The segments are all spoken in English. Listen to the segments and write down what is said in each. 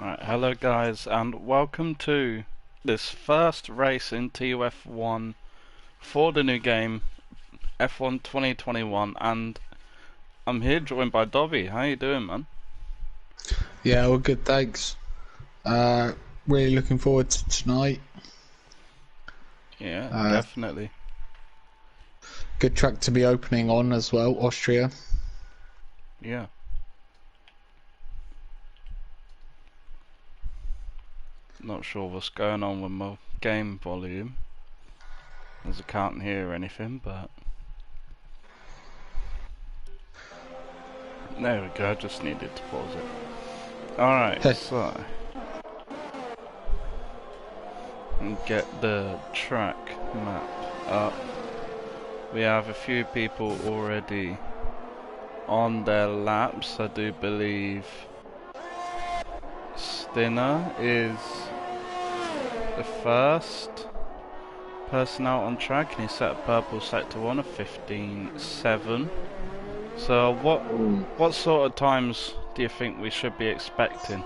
Right, hello guys, and welcome to this first race in TUF1 for the new game F1 2021, and I'm here joined by Dobby. How you doing, man? Yeah, well, good, thanks. Really looking forward to tonight. Yeah, Uh, definitely. Good track to be opening on as well, Austria. Yeah. Not sure what's going on with my game volume, as I can't hear anything, but there we go, I just needed to pause it. Alright, so and get the track map up. We have a few people already on their laps. I do believe Stinner is the first person out on track, and he set a purple sector 1 of 15.7. So what sort of times do you think we should be expecting?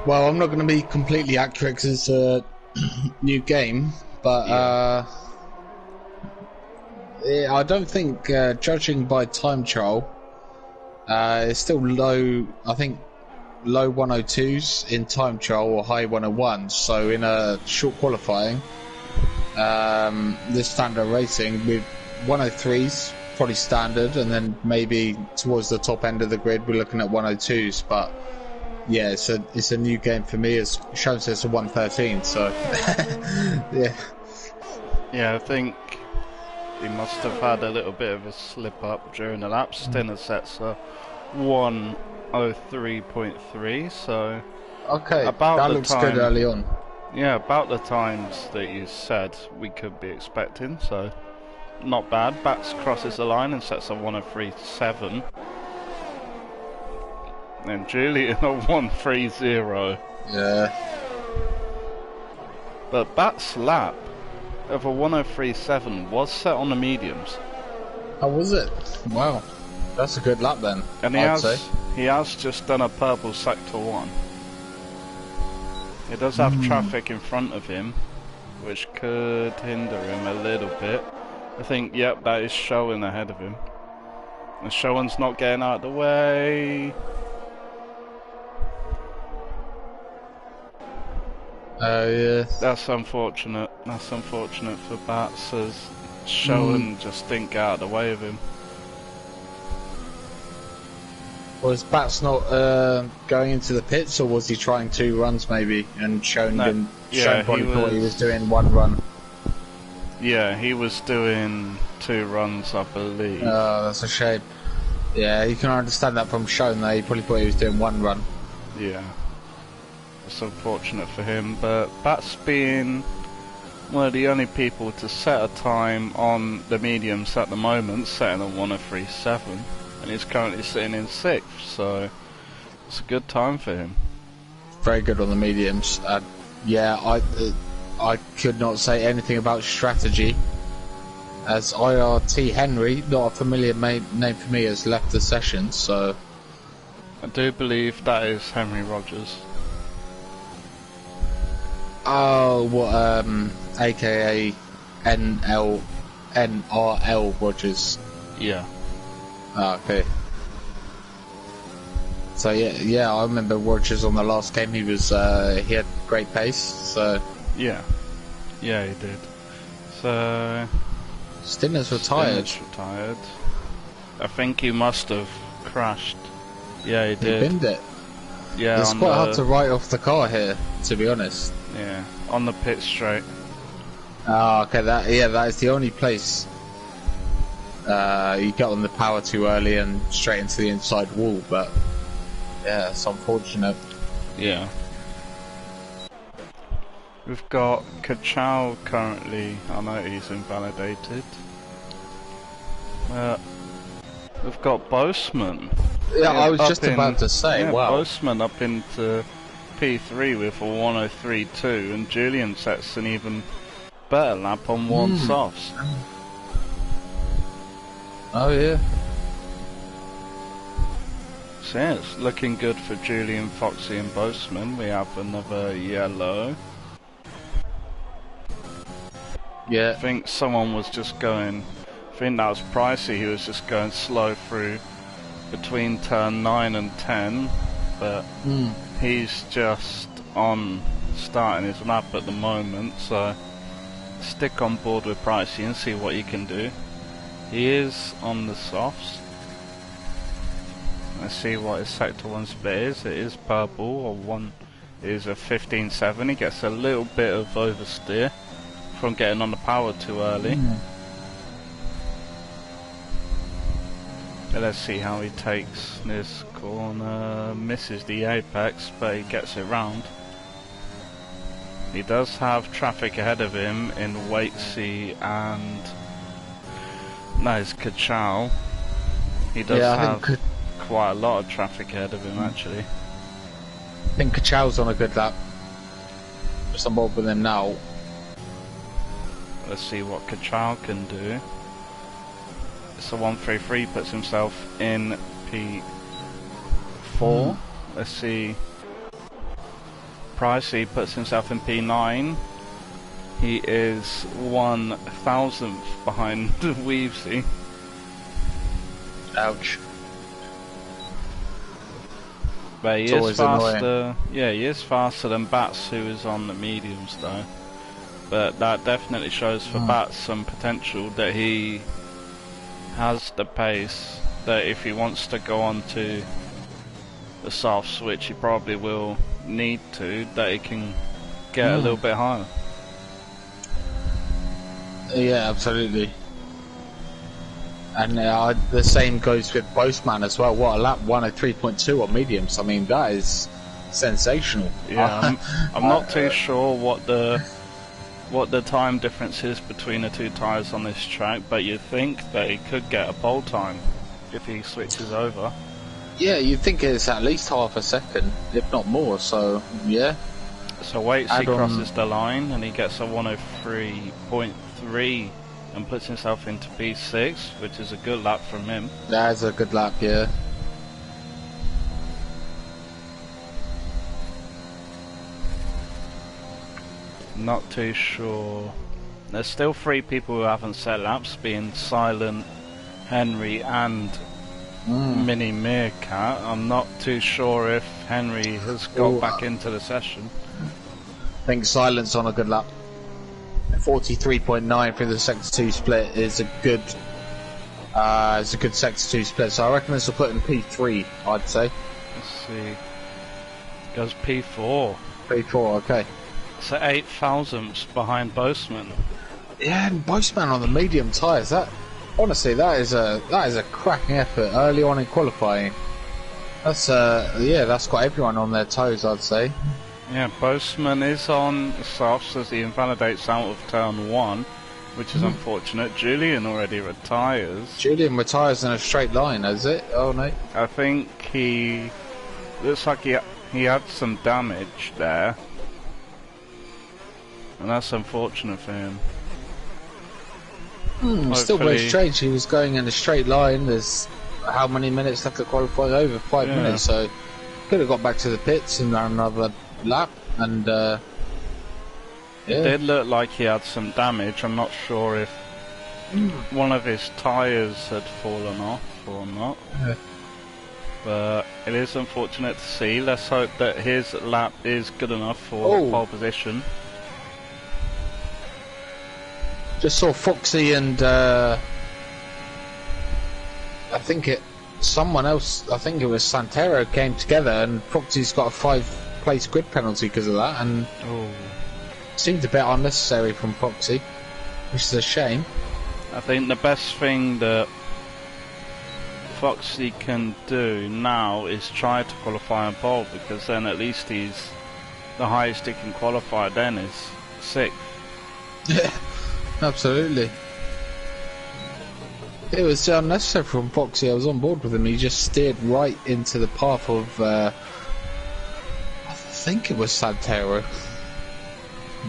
Well, I'm not going to be completely accurate because it's a new game, but yeah, I don't think, judging by time trial, it's still low. I think low 102s in time trial or high 101s. So in a short qualifying, this standard racing with 103s probably standard, and then maybe towards the top end of the grid we're looking at 102s. But yeah, it's a new game for me. It's shown it's a 113, so Yeah, I think he must have had a little bit of a slip up during the lap. Stinner sets a 103.3, so okay, about that the looks time, good early on. yeah, about the times that you said we could be expecting, so not bad. Bats crosses the line and sets a 103.7. And Julian a 130. Yeah. But Bat's lap of a 103.7 was set on the mediums. How was it? Wow, that's a good lap then. And he has just done a purple sector 1. He does have traffic in front of him, which could hinder him a little bit. I think, yep, that is Showen ahead of him. And Showen's not getting out of the way. Yeah. That's unfortunate. That's unfortunate for Bats, as Showen just didn't get out of the way of him. Was Bats not going into the pits, or was he trying 2 runs maybe, and Sean probably thought he was doing 1 run? Yeah, he was doing 2 runs, I believe. Oh, that's a shame. Yeah, you can understand that from Sean though. He probably thought he was doing 1 run. Yeah. It's unfortunate for him, but Bats being one of the only people to set a time on the mediums at the moment, setting a 103.7, and he's currently sitting in 6th, so it's a good time for him. Very good on the mediums. Yeah, I could not say anything about strategy, as IRT Henry, not a familiar name for me, has left the session, so... I do believe that is Henry Rogers. Oh, what, aka NRL Rogers. Yeah. Oh, okay. So yeah, I remember Rogers on the last game. He had great pace. So yeah, he did. So Stinner's retired. I think he must have crashed. Yeah, he did. He binned it. Yeah, it's quite hard to write off the car here, to be honest. Yeah, on the pit straight. Oh, okay. That is the only place you get on the power too early and straight into the inside wall. But yeah, it's unfortunate. Yeah. We've got Kachow currently. I know he's invalidated. We've got Boseman. Yeah, I was just about to say, yeah, wow. Boseman up into P3 with a 103.2, and Julian sets an even better lap on 1 softs. Oh yeah. So yeah, it's looking good for Julian, Foxy and Boastman. We have another yellow. Yeah. I think someone was just going, I think that was Pricey, he was just going slow through between turn 9 and 10, but he's just on starting his lap at the moment, so stick on board with Pricey and see what he can do. He is on the softs. Let's see what his sector 1 split is. It is purple, or one is a 15.7. He gets a little bit of oversteer from getting on the power too early. Let's see how he takes this corner. Misses the apex, but he gets it round. He does have traffic ahead of him in Waitsy and it's Kachow. He does have quite a lot of traffic ahead of him actually. I think Kachow's on a good lap. Just on board with him now. Let's see what Kachow can do. It's a 133, puts himself in P4. Let's see. Pricey puts himself in P9. He is 1,000th behind Weavesy. Ouch. But he is faster. Yeah, he is faster than Bats, who is on the mediums though. But that definitely shows for Bats some potential that he has the pace that if he wants to go on to the softs, which he probably will need to, that he can get a little bit higher. Yeah, absolutely. And the same goes with Boastman as well. What a lap, 103.2 on mediums. I mean, that is sensational. Yeah, I'm not too sure what the time difference is between the two tyres on this track, but you'd think that he could get a pole time if he switches over. Yeah, you'd think it's at least half a second, if not more, so yeah. So Waitsy crosses the line and he gets a 103.3 and puts himself into P6, which is a good lap from him. That is a good lap, yeah. Not too sure. There's still 3 people who haven't set laps, being Silent, Henry and Mini Meerkat. I'm not too sure if Henry has got back into the session. I think Silent's on a good lap. 43.9 for the sector 2 split is a good sector 2 split, so I reckon this will put in P3, I'd say. Let's see. Goes P4. P4, okay. So 8 thousandths behind Boastman. Yeah, and Boastman on the medium tyres. That honestly, that is a cracking effort early on in qualifying. That's that's got everyone on their toes, I'd say. Yeah, Boastman is on softs as he invalidates out of turn 1, which is unfortunate. Julian already retires. Julian retires in a straight line, is it? Oh no. I think he looks like he had some damage there. And that's unfortunate for him. Still very strange. He was going in a straight line. There's how many minutes left to qualify? Over 5 minutes. So could have got back to the pits and ran another lap. And it did look like he had some damage. I'm not sure if one of his tyres had fallen off or not. Yeah. But it is unfortunate to see. Let's hope that his lap is good enough for pole position. Just saw Foxy and I think someone else, I think it was Santero, came together, and Foxy's got a 5-place grid penalty because of that, and seemed a bit unnecessary from Foxy, which is a shame. I think the best thing that Foxy can do now is try to qualify on pole, because then at least the highest he can qualify then is 6th. Yeah. Absolutely. It was unnecessary from Foxy. I was on board with him. He just steered right into the path of I think it was Santero.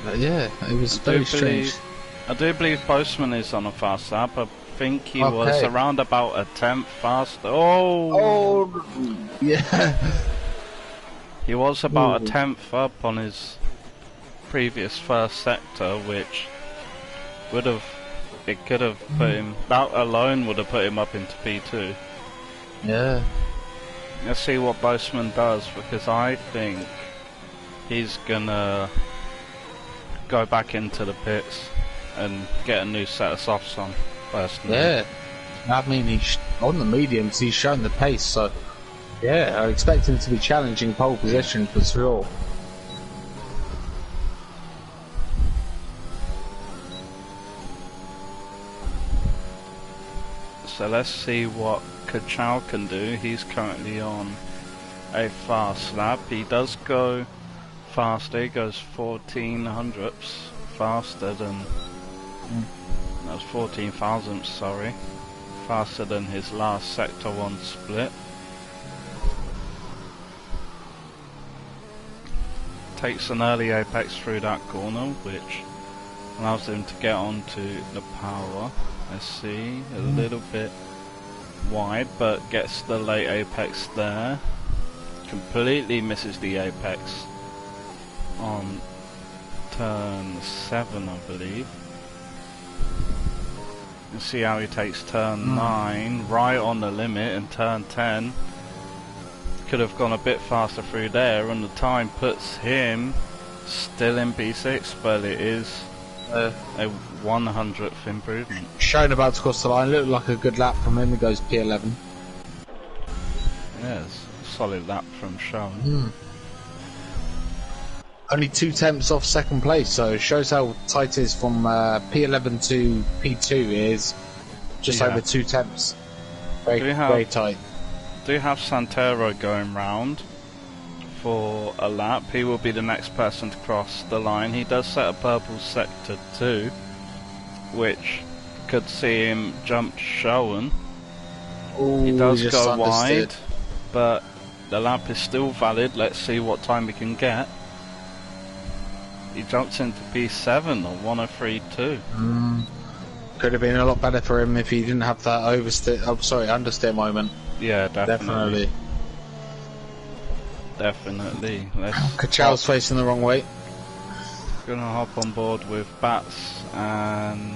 But yeah, it was very strange. I do believe Postman is on a fast lap. I think he was around about a tenth faster. Oh, yeah. He was about a tenth up on his previous first sector, which would have, it could have put him, that alone would have put him up into P2. Yeah. Let's see what Boastman does, because I think he's gonna go back into the pits and get a new set of softs on personally. Yeah. I mean, he's on the mediums, he's shown the pace, so yeah, I expect him to be challenging pole position for sure. So let's see what Kachow can do. He's currently on a fast lap. He does go faster, he goes 14 hundredths faster than, that was 14 thousandths, sorry, faster than his last sector 1 split. Takes an early apex through that corner, which allows him to get onto the power. Let's see, a little bit wide, but gets the late apex there. Completely misses the apex on turn 7, I believe. You see how he takes turn 9 right on the limit, and turn 10 could have gone a bit faster through there, and the time puts him still in P6, but it is a 100th improvement. Shown about to cross the line, looked like a good lap from him. He goes P11. Yes, solid lap from Sean. Only 2 tenths off second place, so it shows how tight it is from P11 to P2 is just over 2 tenths. Very tight. Do have Santero going round for a lap. He will be the next person to cross the line. He does set a purple sector 2, which could see him jump Showen. He does go wide, but the lap is still valid. Let's see what time we can get. He jumps into P7 or 103.2. Could have been a lot better for him if he didn't have that understeer moment. Yeah, definitely. Definitely. Let's Kachow's facing the wrong way. Gonna hop on board with Bats, and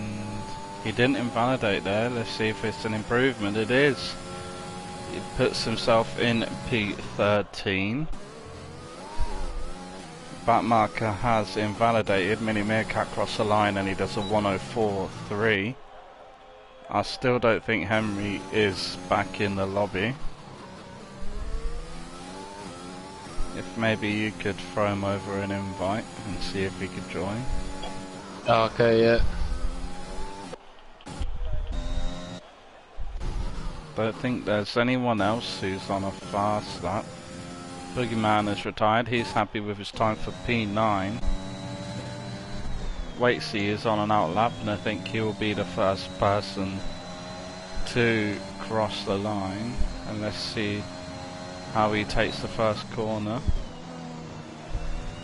he didn't invalidate there. Let's see if it's an improvement. It is. He puts himself in P13. Bat marker has invalidated. Mini Meerkat crossed the line and he does a 104.3. I still don't think Henry is back in the lobby. If maybe you could throw him over an invite and see if he could join. Okay, yeah. Don't think there's anyone else who's on a fast lap. Boogeyman has retired. He's happy with his time for P9. Waitsy is on an out lap, and I think he will be the first person to cross the line. And let's see how he takes the first corner.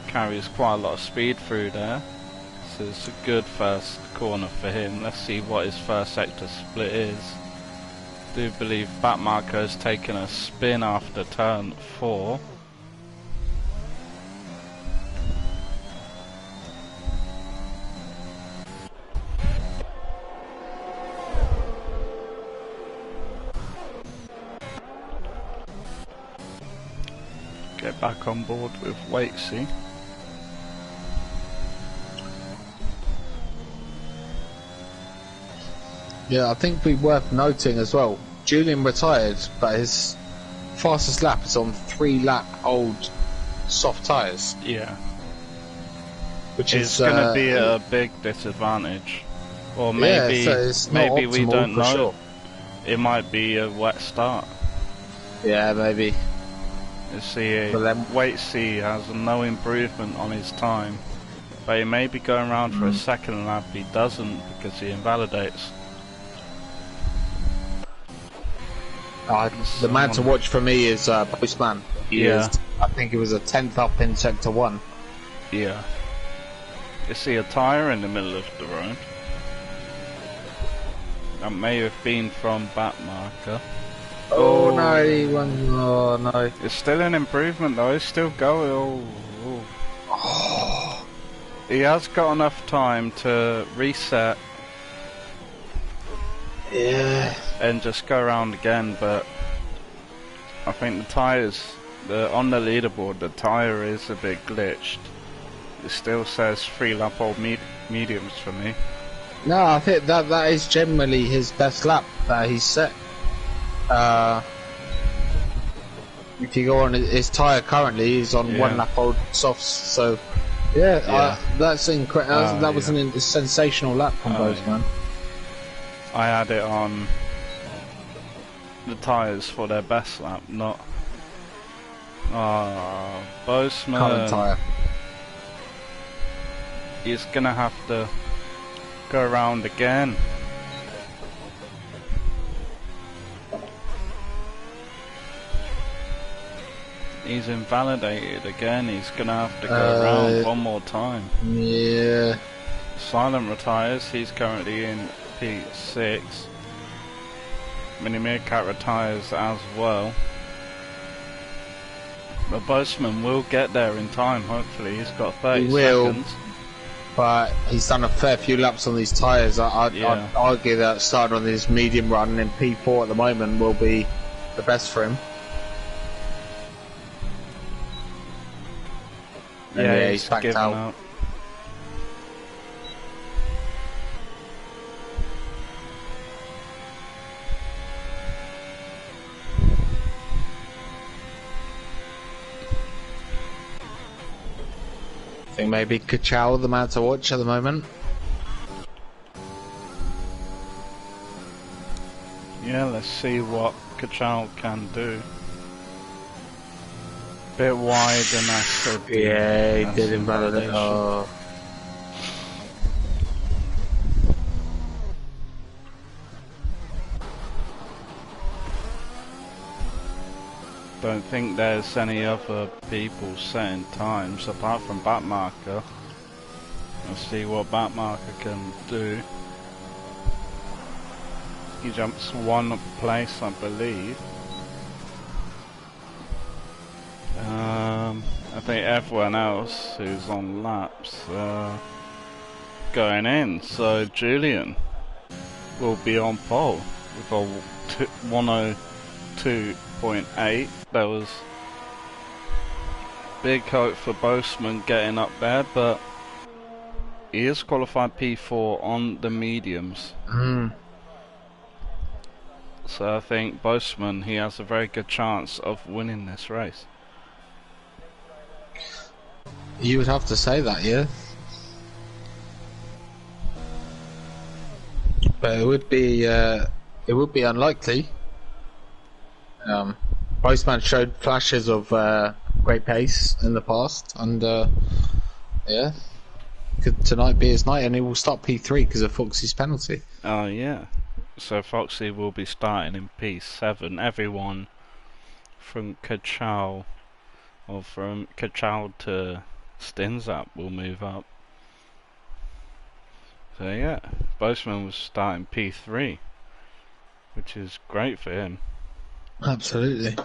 Carries quite a lot of speed through there, so it's a good first corner for him. Let's see what his first sector split is. I do believe Batmarker has taken a spin after turn 4. Get back on board with Waitsy. Yeah, I think it'd be worth noting as well. Julian retired, but his fastest lap is on 3-lap old soft tyres. Yeah. Which is is going to be a big disadvantage. Or maybe, maybe we don't know. Sure. It might be a wet start. Yeah, maybe. You see, Waitsy has no improvement on his time, but he may be going around for a second lap. He doesn't because he invalidates. The man to watch for me is Postman. I think he was a 10th up in sector 1. Yeah. You see a tyre in the middle of the road. That may have been from Backmarker. Oh no, he won. Oh no. It's still an improvement though, it's still going. He has got enough time to reset. Yeah. And just go around again, but I think the tyres, on the leaderboard, the tyre is a bit glitched. It still says 3 lap old mediums for me. No, I think that is generally his best lap that he's set. If you go on his tyre currently, he's on 1 lap old softs, so yeah. That's incredible. That was a sensational lap from both, man. I had it on the tyres for their best lap, not... Boseman. Current tyre. He's gonna have to go around again. He's invalidated again. He's gonna have to go around one more time. Yeah. Silent retires. He's currently in P6. Mini Meerkat retires as well. But Boseman will get there in time, hopefully. He's got 30 seconds. But he's done a fair few laps on these tyres. I'd argue that starting on his medium run in P4 at the moment will be the best for him. Yeah, he's backed out. I think maybe Kachow the man to watch at the moment. Yeah, let's see what Kachow can do. Bit wide and that's a he did invalidate. Oh. Don't think there's any other people setting times apart from Backmarker. Let's see what Backmarker can do. He jumps 1 place, I believe. I think everyone else who's on laps going in. So Julian will be on pole with a 102.8. There was big hope for Boseman getting up there, but he is qualified P4 on the mediums. So I think Boseman, he has a very good chance of winning this race. You would have to say that, yeah. But it would be unlikely. Boseman showed flashes of great pace in the past, and yeah, could tonight be his night, and he will start P3 because of Foxy's penalty. Oh yeah, so Foxy will be starting in P7. Everyone from Kachow, or from Kachow to Stinzap will move up. So yeah, Boseman was starting P3, which is great for him. Absolutely.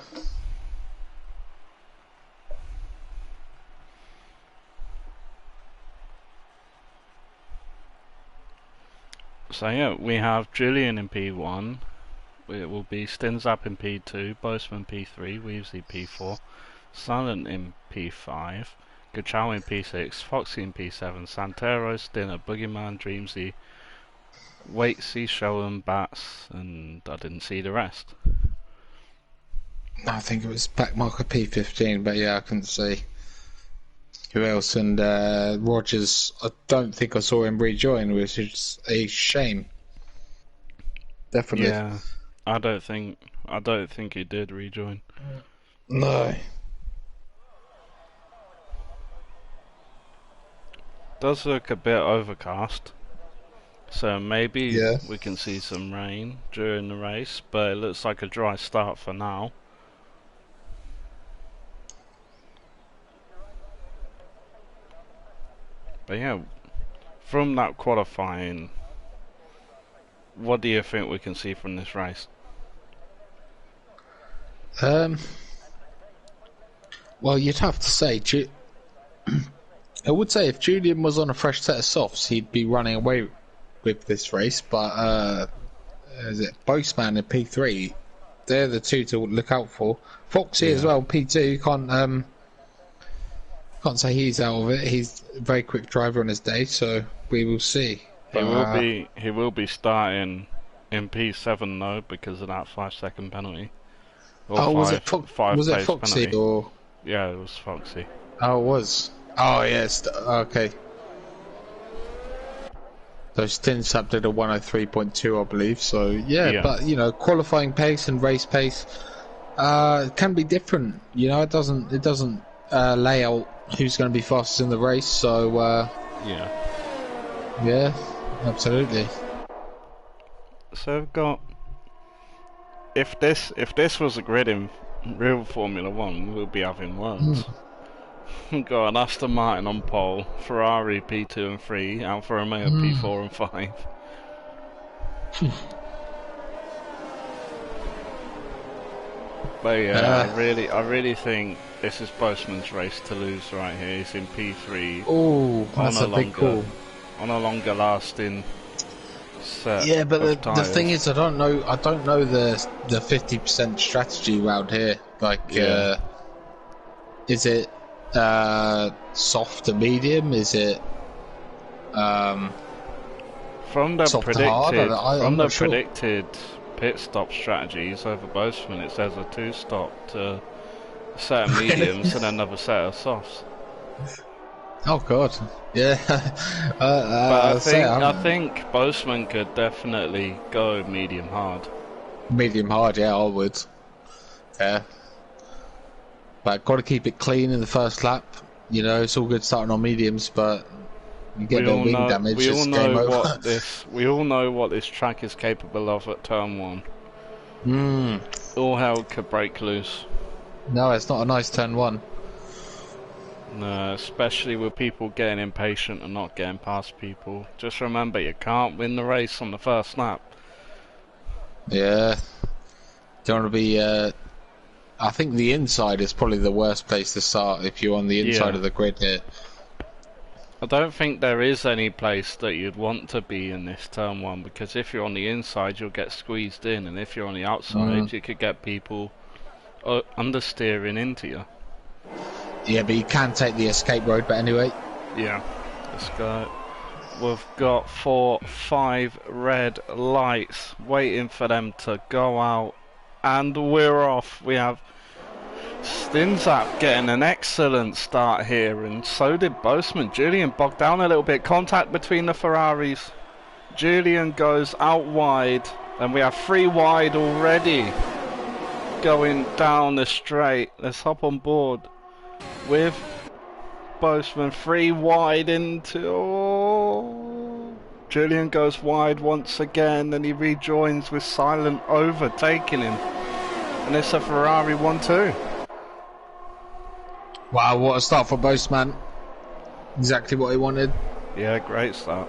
So yeah, we have Julian in P1. It will be Stinzap in P2, Boseman P3, Weavesy P4, Silent in P5, Kachow in P6, Foxy in P7, Santero, Stinner, Boogeyman, Dreamsy, Waitsy, Showen, Bats, and I didn't see the rest. I think it was Backmarker P15, but yeah, I couldn't see who else. And Rogers, I don't think I saw him rejoin, which is a shame. Definitely. Yeah, I don't think he did rejoin. No. Does look a bit overcast, so maybe Yeah. we can see some rain during the race, but it looks like a dry start for now. But yeah, from that qualifying what do you think we can see from this race? Well, you'd have to say, I would say if Julian was on a fresh set of softs, he'd be running away with this race. But is it Boastman and P3? They're the two to look out for. Foxy as well, P2. Can't say he's out of it. He's a very quick driver on his day, so we will see. He will be starting in P7 though because of that 5-second penalty. Or was it Foxy penalty. or? Yeah, it was Foxy. Oh, it was. Oh, yes. Okay. So Stinsap did a 103.2, I believe. So yeah, but you know, qualifying pace and race pace can be different. You know, it doesn't lay out who's going to be fastest in the race. So yeah, absolutely. So we've got if this was a grid in real Formula 1, we'll be having words. We've got an Aston Martin on pole, Ferrari P2 and 3, Alfa Romeo P4 and 5. But yeah, I really think this is Boastman's race to lose right here. He's in P3. Oh, that's a big call. On a longer lasting set. Yeah, but the thing is, I don't know the 50% strategy round here. Like, is it soft to medium? Is it from the soft predicted to hard? Predicted pit stop strategies over Boastman? It says a 2-stop to a set of mediums and another set of softs. Oh god, yeah. But I think Boastman could definitely go medium hard. Medium hard, yeah, I would. Yeah. But got to keep it clean in the first lap. You know, it's all good starting on mediums, but you get the wing damage. We all know what this track is capable of at turn 1. All hell could break loose. No, it's not a nice turn 1. No, especially with people getting impatient and not getting past people. Just remember, you can't win the race on the first lap. Yeah. Don't want to be. I think the inside is probably the worst place to start if you're on the inside of the grid here. I don't think there is any place that you'd want to be in this turn 1, because if you're on the inside you'll get squeezed in, and if you're on the outside you could get people understeering into you. Yeah, but you can take the escape road, but anyway. Yeah, let's go. We've got 5 red lights waiting for them to go out, and we're off. We have Stinsap getting an excellent start here, and so did Boastman. Julian bogged down a little bit. Contact between the Ferraris. Julian goes out wide, and we have 3 wide already going down the straight. Let's hop on board with Boastman. 3 wide into... Oh. Julian goes wide once again, and he rejoins with Silent overtaking him. And it's a Ferrari 1-2. Wow, what a start for Boastman. Exactly what he wanted. Yeah, great start.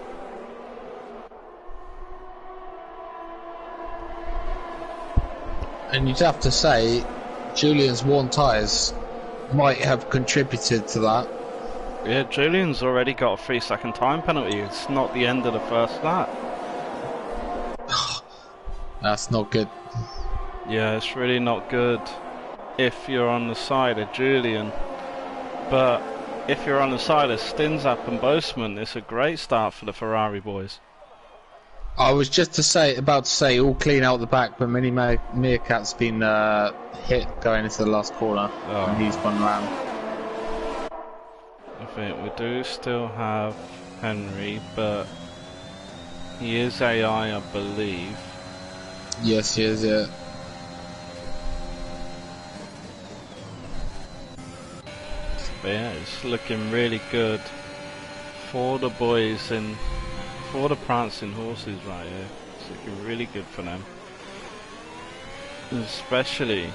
And you'd have to say, Julian's worn tyres might have contributed to that. Yeah, Julian's already got a 3-second time penalty. It's not the end of the first lap. That's not good. Yeah, it's really not good if you're on the side of Julian. But if you're on the side of Stinsap and Boastman, it's a great start for the Ferrari boys. I was just about to say all clean out the back, but Mini Meerkat's been hit going into the last corner, and he's gone round. I think we do still have Henry, but he is AI, I believe. Yes, he is, yeah. But yeah, it's looking really good for the boys and for the prancing horses right here. It's looking really good for them. Especially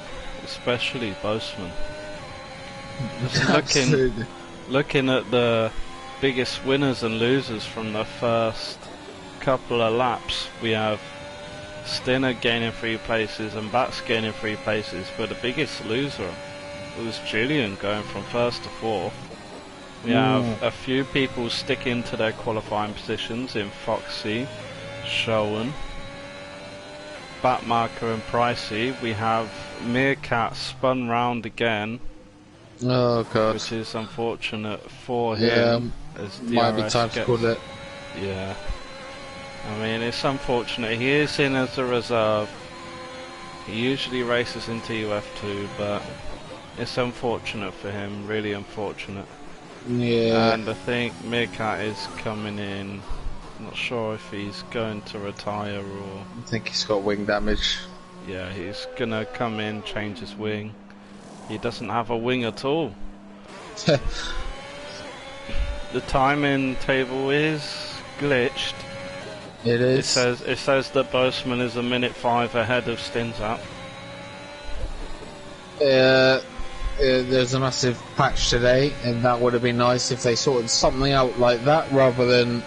Boastman. Just looking at the biggest winners and losers from the first couple of laps, we have Stinner gaining 3 places and Bats gaining 3 places, but the biggest loser was Julian going from 1st to 4th. We have a few people sticking to their qualifying positions in Foxy, Showen, Batmarker and Pricey. We have Meerkat spun round again. Oh god. Which is unfortunate for him. As might be time to call it. Yeah. I mean, it's unfortunate. He is in as a reserve. He usually races in TUF2, but it's unfortunate for him. Really unfortunate. Yeah. And I think Meerkat is coming in. Not sure if he's going to retire or... I think he's got wing damage. Yeah, he's gonna come in, change his wing. He doesn't have a wing at all. The timing table is glitched. It is. It says that Boseman is a minute 5 ahead of Stinzap. There's a massive patch today, and that would have been nice if they sorted something out like that rather than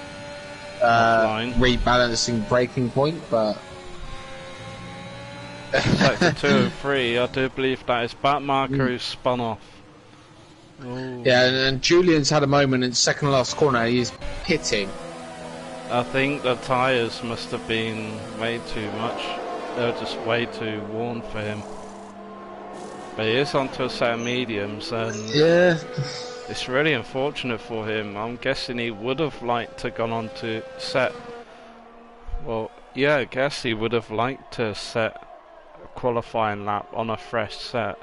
rebalancing breaking point. But Sector 2 and 3, I do believe that is Batmarker who spun off. Ooh. Yeah, and Julian's had a moment in second last corner. He's pitting. I think the tyres must have been way too much. They were just way too worn for him. But he is onto a set of mediums, and yeah, it's really unfortunate for him. I'm guessing he would have liked to gone on to set. Well, yeah, I guess he would have liked to set a qualifying lap on a fresh set.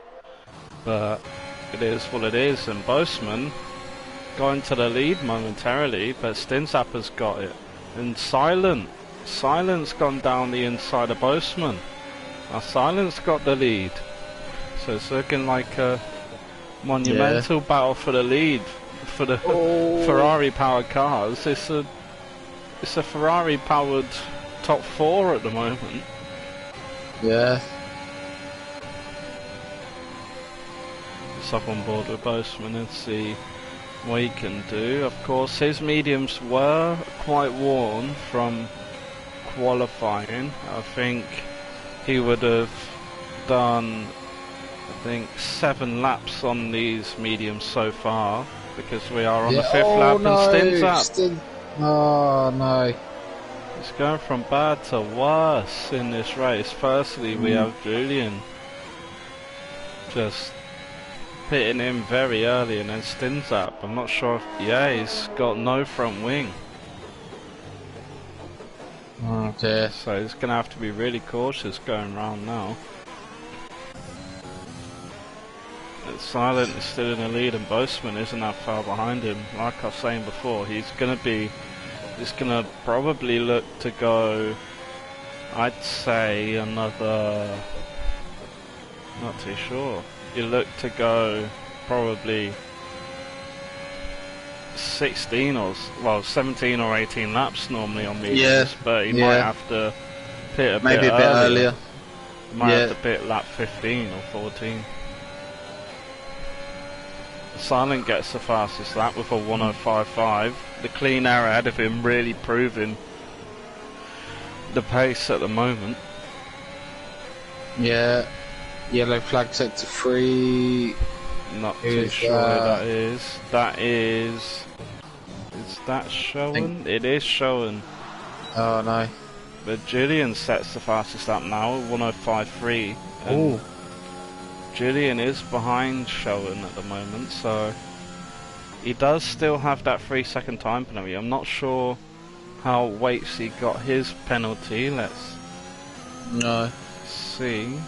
But it is what it is, and Boseman going to the lead momentarily, but Stinzap has got it. And Silent's gone down the inside of Boseman. Now Silent's got the lead. So it's looking like a monumental battle for the lead for the Ferrari powered cars. It's a Ferrari powered top 4 at the moment. Yeah. Let's up on board with Boseman and see what he can do. Of course, his mediums were quite worn from qualifying. I think he would have done, I think, 7 laps on these mediums so far, because we are on the 5th lap and Stinzap. Oh no. It's going from bad to worse in this race. Firstly, we have Julian just pitting in very early, and then Stinzap. I'm not sure if... Yeah, he's got no front wing. Okay. So he's going to have to be really cautious going round now. Silent is still in the lead, and Boseman isn't that far behind him. Like I was saying before, he's going to probably look to go, I'd say another... Not too sure. You look to go probably 16 or 17 or 18 laps normally on mediums, but he might have to pit a bit earlier. He might have to pit lap 15 or 14. Silent gets the fastest lap with a 1:05.5. The clean air ahead of him really proving the pace at the moment. Yeah. Yellow flag sector 3. Not too sure who that is. That is... Is that Showen? It is Showen. Oh no. But Julian sets the fastest lap now at 1:05.3. Oh. Julian is behind Showen at the moment, so he does still have that 3-second time penalty. I'm not sure how Waitsy got his penalty. Let's see.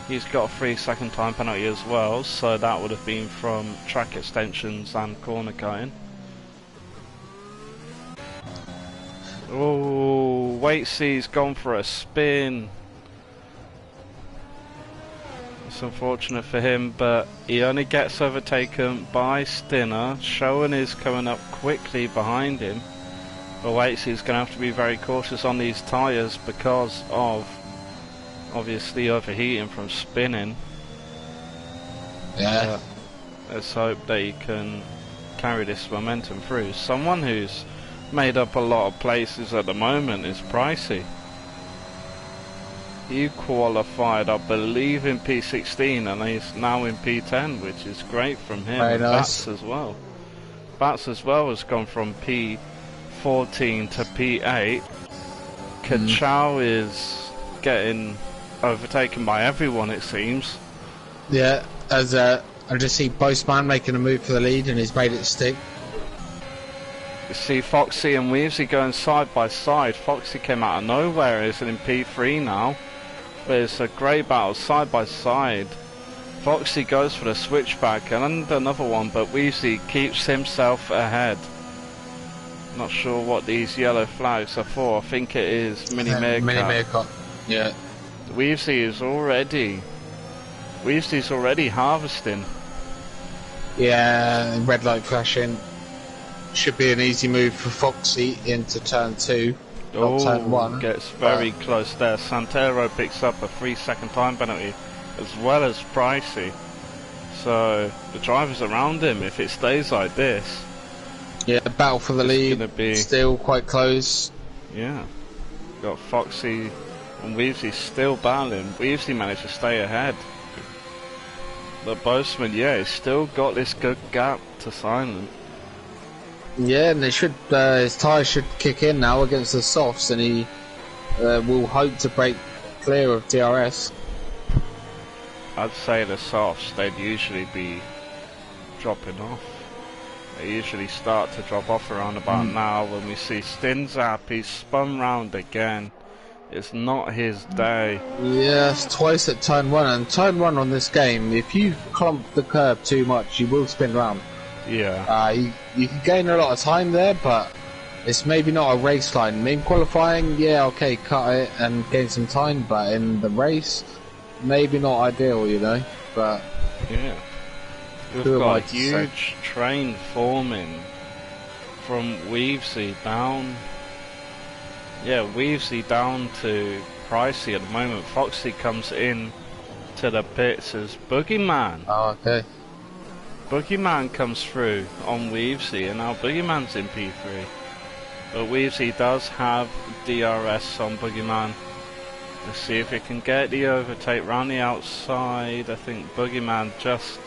He's got a 3-second time penalty as well, so that would have been from track extensions and corner cutting. Oh, Waitsy's gone for a spin. It's unfortunate for him, but he only gets overtaken by Stinner. Showen is coming up quickly behind him, but Waitsy's going to have to be very cautious on these tyres because of obviously overheating from spinning. Yeah. Let's hope that he can carry this momentum through. Someone who's made up a lot of places at the moment is Pricey. He qualified, I believe, in P16, and he's now in P10, which is great from him. Very and nice. Bats as well. Bats as well has gone from P14 to P8. Kachow is getting overtaken by everyone, it seems. Yeah, as I just see Boastman making a move for the lead, and he's made it stick. You see Foxy and Weavesy going side by side. Foxy came out of nowhere, is in P3 now. But it's a great battle side by side. Foxy goes for the switchback and another one, but Weavesy keeps himself ahead. Not sure what these yellow flags are for. I think it is Mini Meerkat. Mini Meerkat, yeah. Weavesy's already harvesting. Yeah, red light flashing. Should be an easy move for Foxy into turn 2. Not turn 1. Gets very close there. Santero picks up a 3-second time penalty, as well as Pricey. So the drivers around him, if it stays like this, yeah, the battle for the lead be still quite close. Yeah, got Foxy and Weavesy still battling. Weavesy managed to stay ahead. But Boastman, yeah, he's still got this good gap to Silent. Yeah, and they should his tyres should kick in now against the softs, and he will hope to break clear of DRS. I'd say the softs, they'd usually be dropping off. They usually start to drop off around about now when we see Stinzap. He's spun round again. It's not his day. Yes, twice at turn 1, and turn 1 on this game, if you clump the curb too much, you will spin round. Yeah. You can gain a lot of time there, but it's maybe not a race line. Main qualifying, yeah, okay, cut it and gain some time, but in the race, maybe not ideal, you know. But yeah, we've got a huge train forming from Weavesy down. Yeah, Weavesy down to Pricey at the moment. Foxy comes in to the pits as Boogeyman. Oh, okay. Boogeyman comes through on Weavesy, and now Boogeyman's in P3. But Weavesy does have DRS on Boogeyman. Let's see if he can get the overtake round the outside. I think Boogeyman just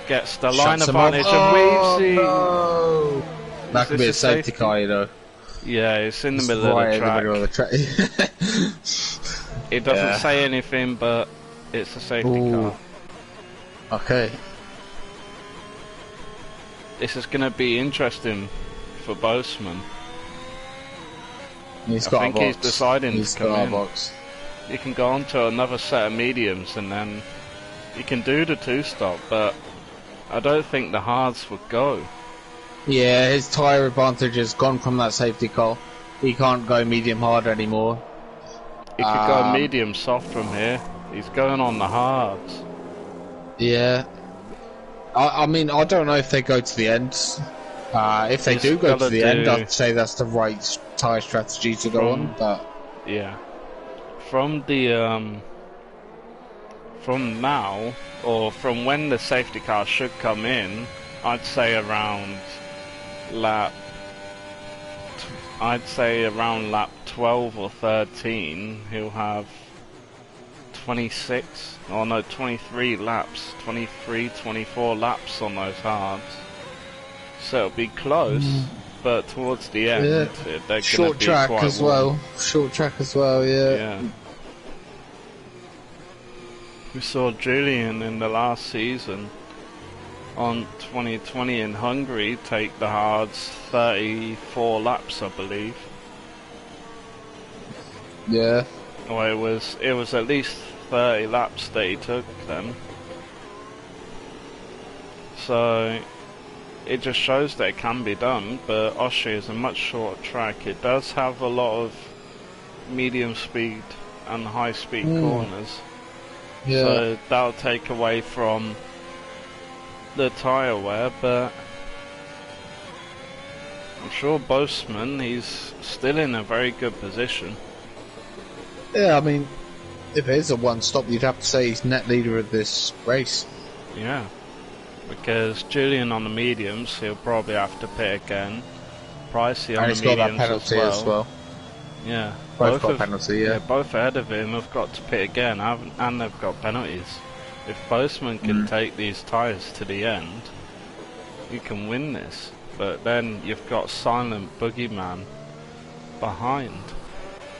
gets the line advantage of Weavesy. No. That could be a safety car, you know. Yeah, it's in the middle of the track. In the middle of the track. It doesn't say anything, but it's a safety car. Okay. This is going to be interesting for Boastman. I think he's deciding to come in. Box. You can go on to another set of mediums and then you can do the 2-stop, but I don't think the hards would go. Yeah, his tyre advantage has gone from that safety car. He can't go medium hard anymore. He could go medium soft from here. He's going on the hards. Yeah. I mean, I don't know if they go to the end. If they do go to the end, I'd say that's the right tyre strategy to go on. But yeah, from the from now, or from when the safety car should come in, I'd say around lap 12 or 13, he'll have 23 laps, 24 laps on those hards. So it'll be close, but towards the end, they're going to be quite warm. Short track as well, yeah. We saw Julian in the last season on 2020 in Hungary take the hards 34 laps, I believe. Yeah. Well, it was at least 30 laps that he took then. So it just shows that it can be done, but Austria is a much shorter track. It does have a lot of medium speed and high speed corners. Yeah. So that'll take away from the tyre wear, but I'm sure Boastman, he's still in a very good position. Yeah, I mean, if it is a one-stop, you'd have to say he's net leader of this race. Yeah, because Julian on the mediums, he'll probably have to pit again. Pricey on the mediums got that penalty as well. Yeah, Both got a of penalty, yeah. both ahead of him have got to pit again, and they've got penalties. If Boseman can take these tyres to the end, you can win this. But then you've got Silent Boogeyman behind.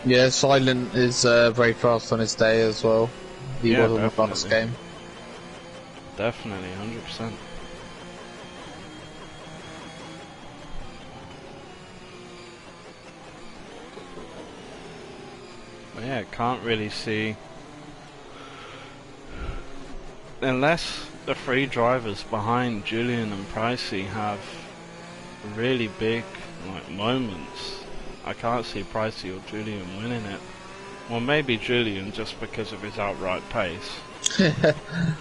Yeah, Silent is very fast on his day as well. He was on the last game. Definitely, 100%. But yeah, can't really see, unless the three drivers behind Julian and Pricey have really big moments. I can't see Pricey or Julian winning it. Well, maybe Julian just because of his outright pace.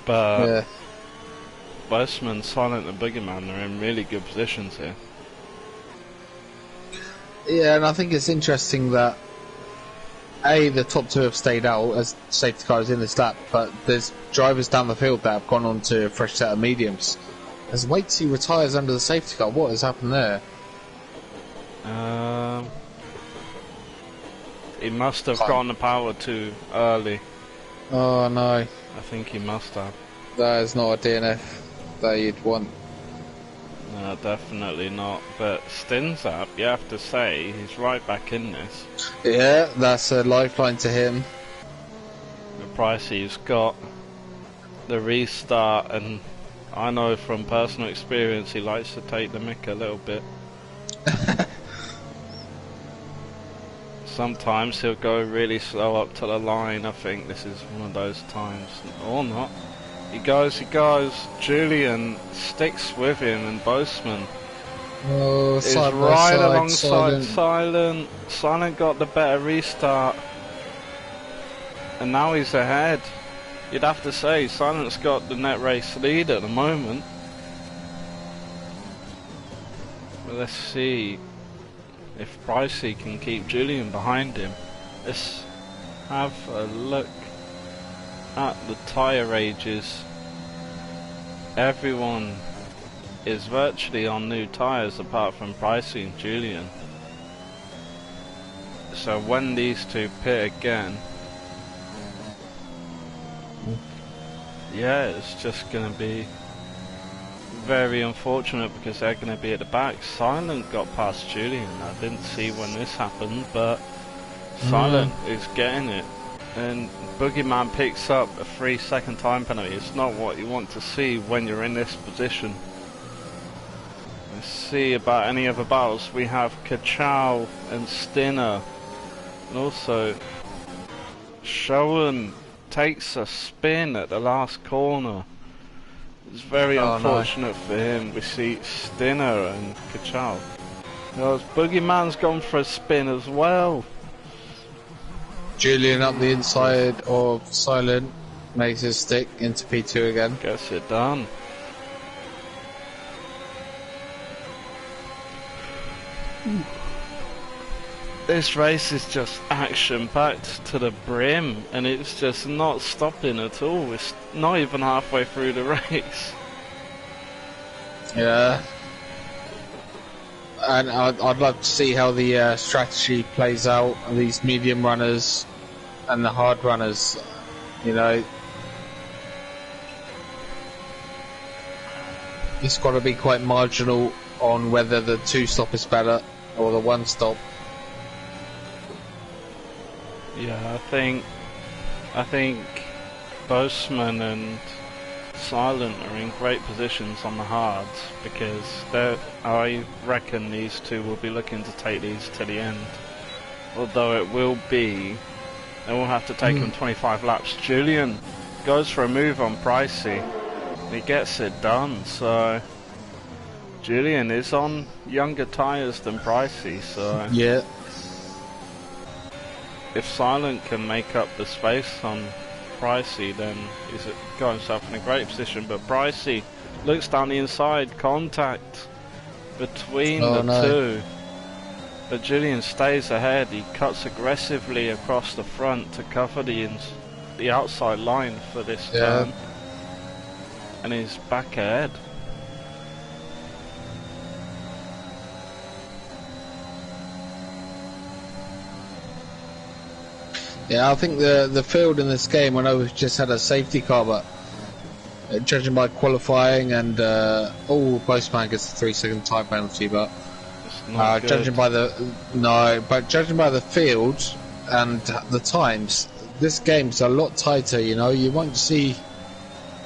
But yeah. Boseman, Silent and Boogeyman are in really good positions here. Yeah, and I think it's interesting that the top two have stayed out as safety cars in this lap, but there's drivers down the field that have gone on to a fresh set of mediums. As Waitsy retires under the safety car, what has happened there? He must have gotten the power too early. Oh no. I think he must have. That is not a DNF that you'd want. No, definitely not. But Stinzap, you have to say, he's right back in this. Yeah, that's a lifeline to him. Pricey's got the restart, and I know from personal experience he likes to take the mick a little bit. Sometimes he'll go really slow up to the line. I think this is one of those times. Or not. He goes. Julian sticks with him, and Boseman is right alongside Silent. Silent got the better restart, and now he's ahead. You'd have to say Silent's got the net race lead at the moment. But let's see if Pricey can keep Julian behind him. Let's have a look at the tyre ages. Everyone is virtually on new tyres apart from Pricey and Julian. So when these two pit again, yeah, it's just going to be very unfortunate because they're going to be at the back. Silent got past Julian. I didn't see when this happened, but Silent is getting it. And Boogeyman picks up a 3-second time penalty. It's not what you want to see when you're in this position. Let's see about any other battles. We have Kachow and Stinner. And also, Showen takes a spin at the last corner. It's very unfortunate for him. We see Stinner and Kachow. Boogeyman's gone for a spin as well. Julian up the inside of Silent, makes his stick into P2 again. Gets it done. This race is just action-packed to the brim, and it's just not stopping at all. It's not even halfway through the race. Yeah. And I'd love to see how the strategy plays out of these medium runners and the hard runners. You know, it's got to be quite marginal on whether the 2-stop is better or the 1-stop. Yeah, I think Boseman and Silent are in great positions on the hards because I reckon these two will be looking to take these to the end. Although they will have to take them 25 laps. Julian goes for a move on Pricey. He gets it done, so Julian is on younger tyres than Pricey, so yeah. If Silent can make up the space on Pricey, then he's got himself in a great position. But Pricey looks down the inside, contact between the two. But Julian stays ahead. He cuts aggressively across the front to cover the outside line for this turn, and he's back ahead. Yeah, I think the field in this game, I know we've just had a safety car, but judging by qualifying and Postman gets a 3-second time penalty, but It's not good. judging by the field and the times, this game's a lot tighter. You know, you won't see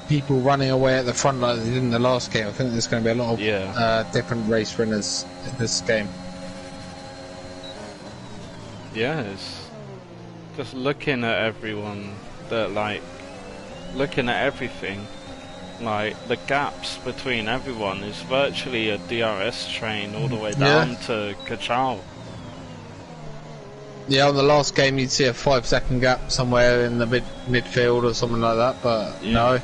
people running away at the front like they did in the last game. I think there's going to be a lot of different race winners in this game. Yeah, it's just looking at everyone looking at everything, like the gaps between everyone is virtually a DRS train all the way down to Kachal. Yeah, on the last game you'd see a 5-second gap somewhere in the midfield or something like that, but no.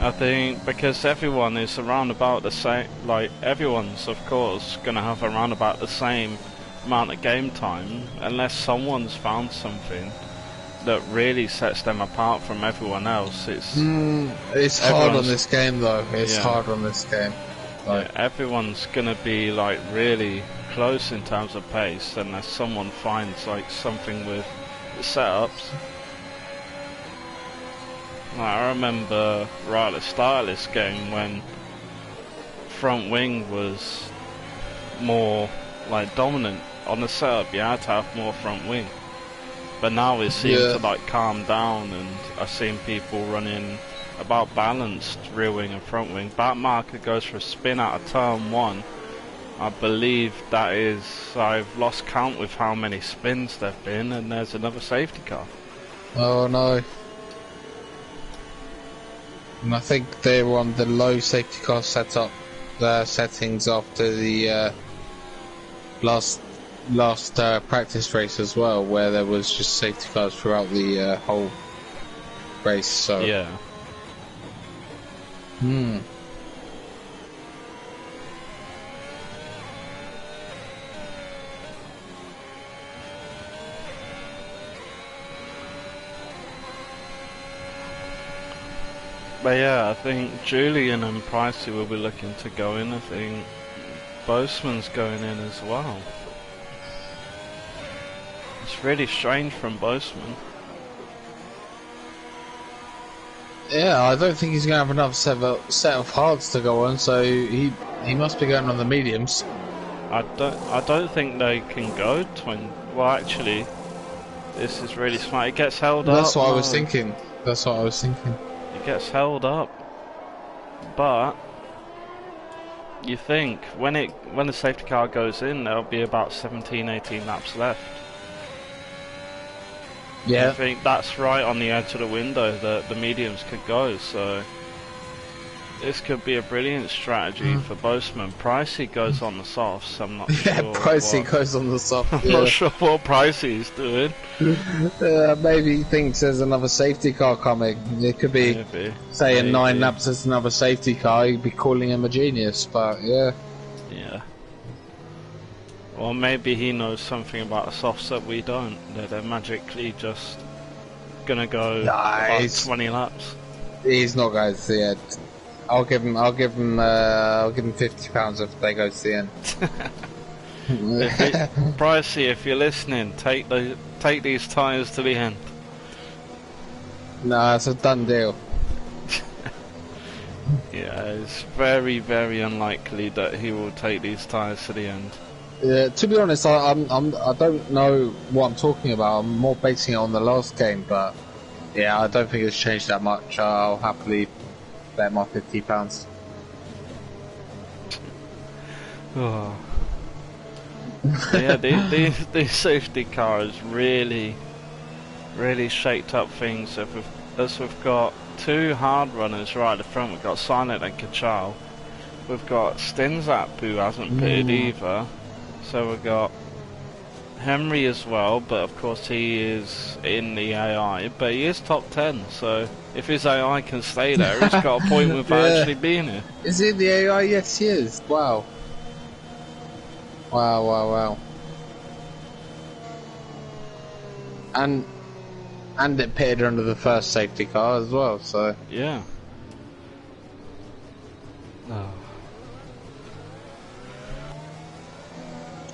I think because everyone is around about the same, like everyone's of course going to have around about the same amount of game time, unless someone's found something that really sets them apart from everyone else. It's hard on this game though. It's hard on this game. Like, everyone's gonna be like really close in terms of pace, unless someone finds like something with the setups. Like, I remember right at the start of this game when front wing was more like dominant on the setup. You had to have more front wing, but now it seems to like calm down, and I've seen people running about balanced rear wing and front wing. Back marker goes for a spin out of turn 1. I believe that is, I've lost count with how many spins there've been, and there's another safety car. Oh no. And I think they were on the low safety car setup settings after the last practice race as well, where there was just safety cars throughout the whole race. So yeah. But yeah, I think Julian and Pricey will be looking to go in. I think Boseman's going in as well. It's really strange from Boseman. yeah, I don't think he's going to have enough set of hards to go on, so he must be going on the mediums. I don't think they can go well, actually, this is really smart. It gets held up. That's what I was thinking. That's what I was thinking. It gets held up, but you think when the safety car goes in, there'll be about 17-18 laps left. Yeah. I think that's right on the edge of the window that the mediums could go, so this could be a brilliant strategy for Boseman. Pricey goes on the softs, I'm not sure. Yeah, Pricey goes on the soft. I'm not sure what Pricey's doing. Maybe he thinks there's another safety car coming. It could be, say, in 9 laps there's another safety car. He'd be calling him a genius, but yeah. Yeah. Or maybe he knows something about the softs that we don't. That they're magically just gonna go about 20 laps. He's not going to the end. I'll give him £50 if they go to the end. Pricey, if you're listening, take these tyres to the end. No, it's a done deal. Yeah, it's very, very unlikely that he will take these tyres to the end. To be honest, I don't know what I'm talking about. I'm more basing it on the last game, but yeah, I don't think it's changed that much. I'll happily bet my £50. Oh. Yeah, these safety cars really shaped up things. As we've got 2 hard runners right at the front. We've got Silent and Kachal. We've got Stinzap, who hasn't pitted either. So we've got Henry as well, but of course he is in the AI, but he is top 10, so if his AI can stay there, he's got a point without actually being here. Is he in the AI? Yes, he is. Wow. Wow. And it pitted under the first safety car as well, so... Yeah. Oh.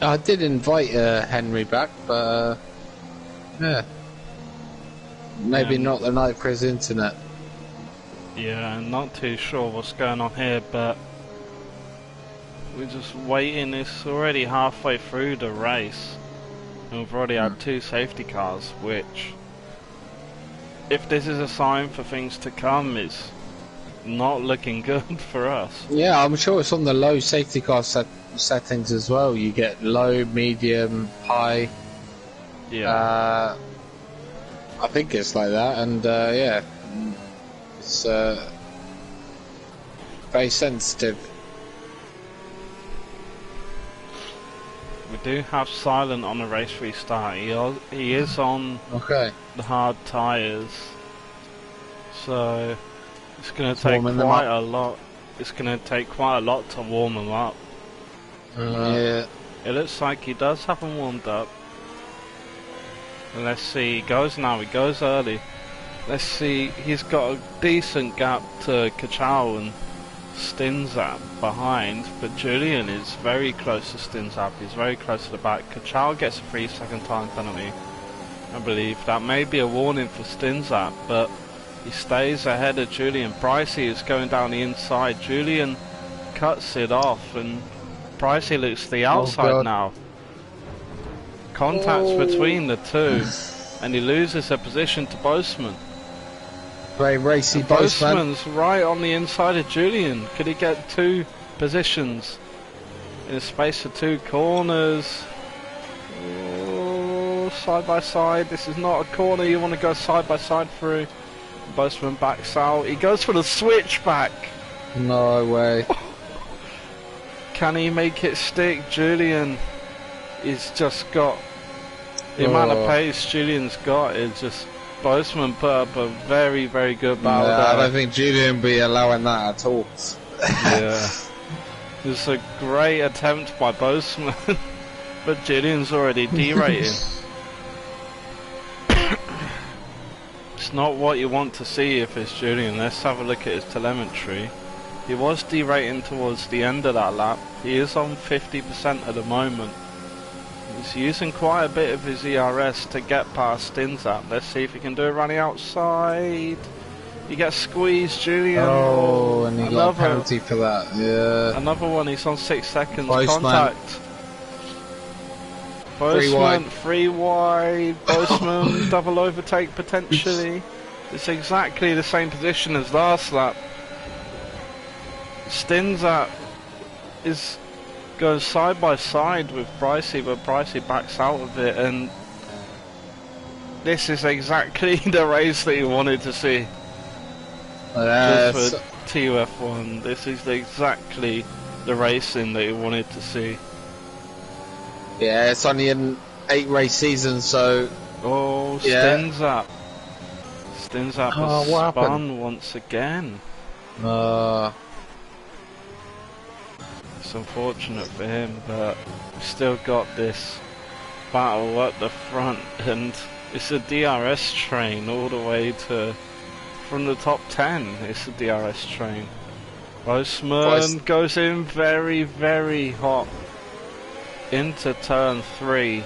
I did invite Henry back, but yeah. maybe not the night for his internet. Yeah, not too sure what's going on here, but we're just waiting. It's already halfway through the race, and we've already had 2 safety cars, which, if this is a sign for things to come, is not looking good for us. Yeah, I'm sure it's on the low safety car settings as well. You get low, medium, high. Yeah. I think it's like that, and yeah, it's very sensitive. We do have Silent on the race restart. He is on the hard tyres, so it's going to take quite a lot. It's going to take quite a lot to warm him up. Yeah. It looks like he does have him warmed up. Let's see, he goes now, he goes early. Let's see, he's got a decent gap to Kachow and Stinzap behind, but Julian is very close to Stinzap, he's very close to the back. Kachow gets a 3-second time penalty, I believe. That may be a warning for Stinzap, but he stays ahead of Julian. Pricey is going down the inside, Julian cuts it off, and Pricey looks to the outside now. Contacts between the two, and he loses a position to Boseman. Very racy Boseman. Boseman's right on the inside of Julian. Could he get 2 positions in a space of 2 corners? Oh, side by side. This is not a corner you want to go side by side through. Boseman backs out. He goes for the switchback. No way. Can he make it stick? Julian, he's just got the amount of pace Julian's got is just. Boseman put up a very, very good battle there. I don't think Julian would be allowing that at all. Yeah. It's a great attempt by Boseman, but Julian's already derating. It's not what you want to see if it's Julian. Let's have a look at his telemetry. He was derating towards the end of that lap. He is on 50% at the moment. He's using quite a bit of his ERS to get past Stinzap. Let's see if he can do it running outside. He gets squeezed, Julian. Oh, and he got a penalty for that. Yeah. Another one. He's on 6 seconds. Boseman. Contact. Boseman, 3 wide. Boseman, double overtake potentially. It's exactly the same position as last lap. Stinzap goes side by side with Pricey, but Pricey backs out of it, and this is exactly the race that you wanted to see. Just for TUF1, this is exactly the racing that you wanted to see. Yeah, it's only an 8-race season, so... Oh, yeah. Stinzap has spun once again. It's unfortunate for him, but we've still got this battle at the front, and it's a DRS train all the way to from the top 10. It's a DRS train. Boseman goes in very, very hot into turn 3,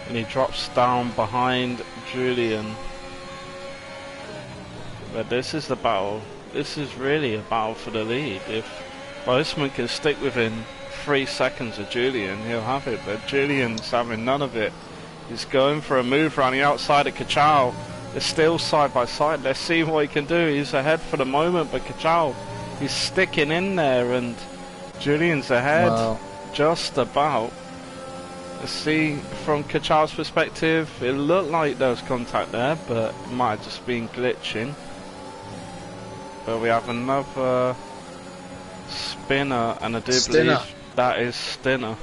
and he drops down behind Julian. But this is the battle. This is really a battle for the lead. If Boseman can stick within 3 seconds of Julian, he'll have it, but Julian's having none of it. He's going for a move around the outside of Kachow. They're still side by side. Let's see what he can do. He's ahead for the moment, but Kachow, he's sticking in there, and Julian's ahead just about. Let's see from Kachow's perspective. It looked like there was contact there, but it might have just been glitching. But we have another spinner, and I do believe that is Stinner.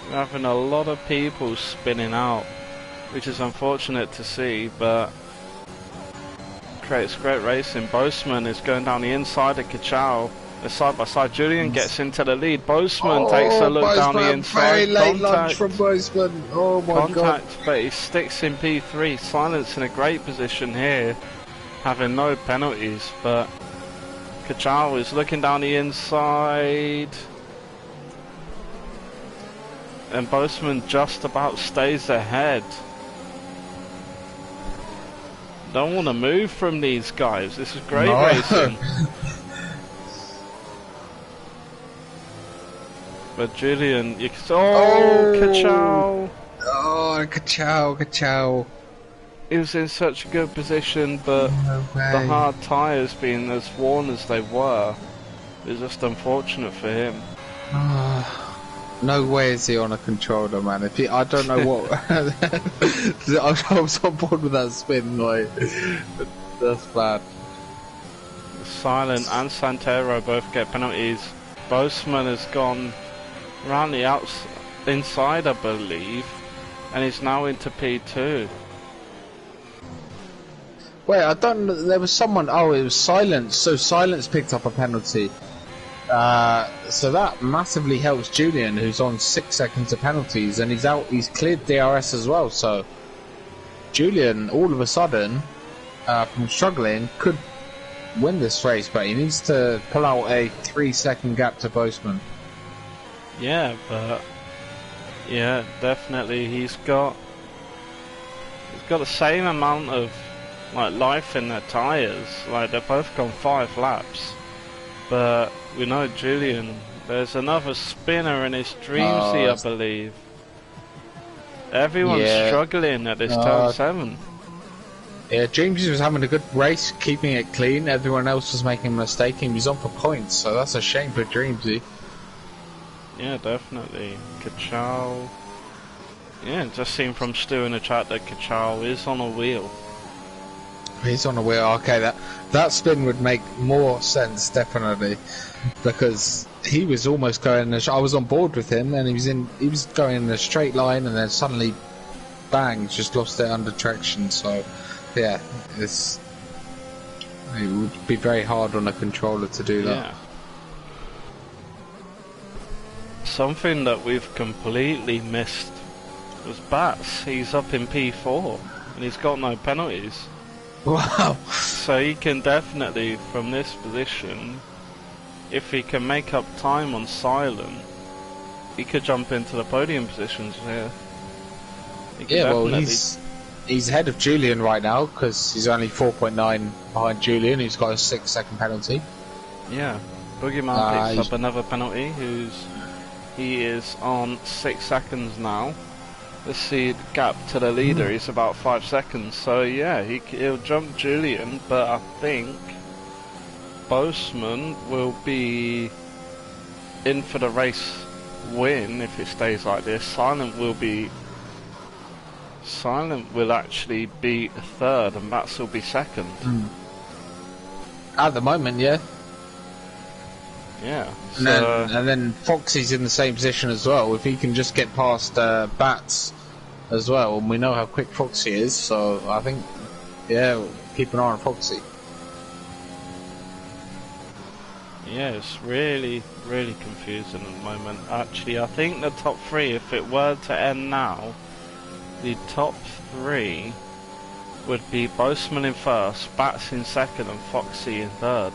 We're having a lot of people spinning out, which is unfortunate to see, but creates great racing. Boseman is going down the inside of Kachow. They're side by side. Julian gets into the lead. Boseman takes a look down the inside. Very late lunge from Boseman. Oh my god. But he sticks in P3. Silence in a great position here, having no penalties, but Kachow is looking down the inside. And Boseman just about stays ahead. Don't want to move from these guys. This is great racing. But Julian, you can... Oh, ka-chow! Oh, ka-chow. He was in such a good position, but the hard tyres being as worn as they were, is just unfortunate for him. No way is he on a controller, man. If he, I don't know what. I was on board with that spin, like that's bad. Silent and Santero both get penalties. Boseman has gone round the inside, I believe, and he's now into P2. Wait, I don't. There was someone. Oh, it was Silence. So Silence picked up a penalty. So that massively helps Julian, who's on 6 seconds of penalties, and he's out. He's cleared DRS as well. So Julian, all of a sudden, from struggling, could win this race, but he needs to pull out a 3-second gap to Boseman. Yeah, but yeah, definitely he's got the same amount of like life in their tyres. Like they've both gone 5 laps, but we know Julian. There's another spinner in his Dreamsy, I believe. Everyone's struggling at this turn 7. Yeah, Dreamsy was having a good race, keeping it clean. Everyone else was making a mistake, and he was on for points. So that's a shame for Dreamsy. Yeah, definitely. ka-chow. Yeah, just seen from Stu in the chat that ka-chow is on a wheel. He's on a wheel. Okay, that spin would make more sense, definitely, because he was almost going. I was on board with him, and he was going in a straight line, and then suddenly, bang! Just lost it under traction. So, yeah, it would be very hard on a controller to do that. Yeah. Something that we've completely missed was Bats. He's up in P4 and he's got no penalties. Wow. So he can definitely, from this position, if he can make up time on Silent, he could jump into the podium positions here. Yeah, well, he's ahead of Julian right now because he's only 4.9 behind Julian, who's got a 6-second penalty. Yeah, Boogeyman picks up another penalty. He is on 6 seconds now. Let's see the gap to the leader. He's about 5 seconds. So yeah, he'll jump Julian, but I think Boseman will be in for the race win if it stays like this. Silent will actually be third, and Bats will be second. At the moment, yeah. Yeah. And then Foxy's in the same position as well. If he can just get past Bats as well, and we know how quick Foxy is, so I think, yeah, keep an eye on Foxy. Yeah, it's really, really confusing at the moment. Actually, I think the top 3, if it were to end now, the top 3 would be Boseman in first, Bats in second, and Foxy in third.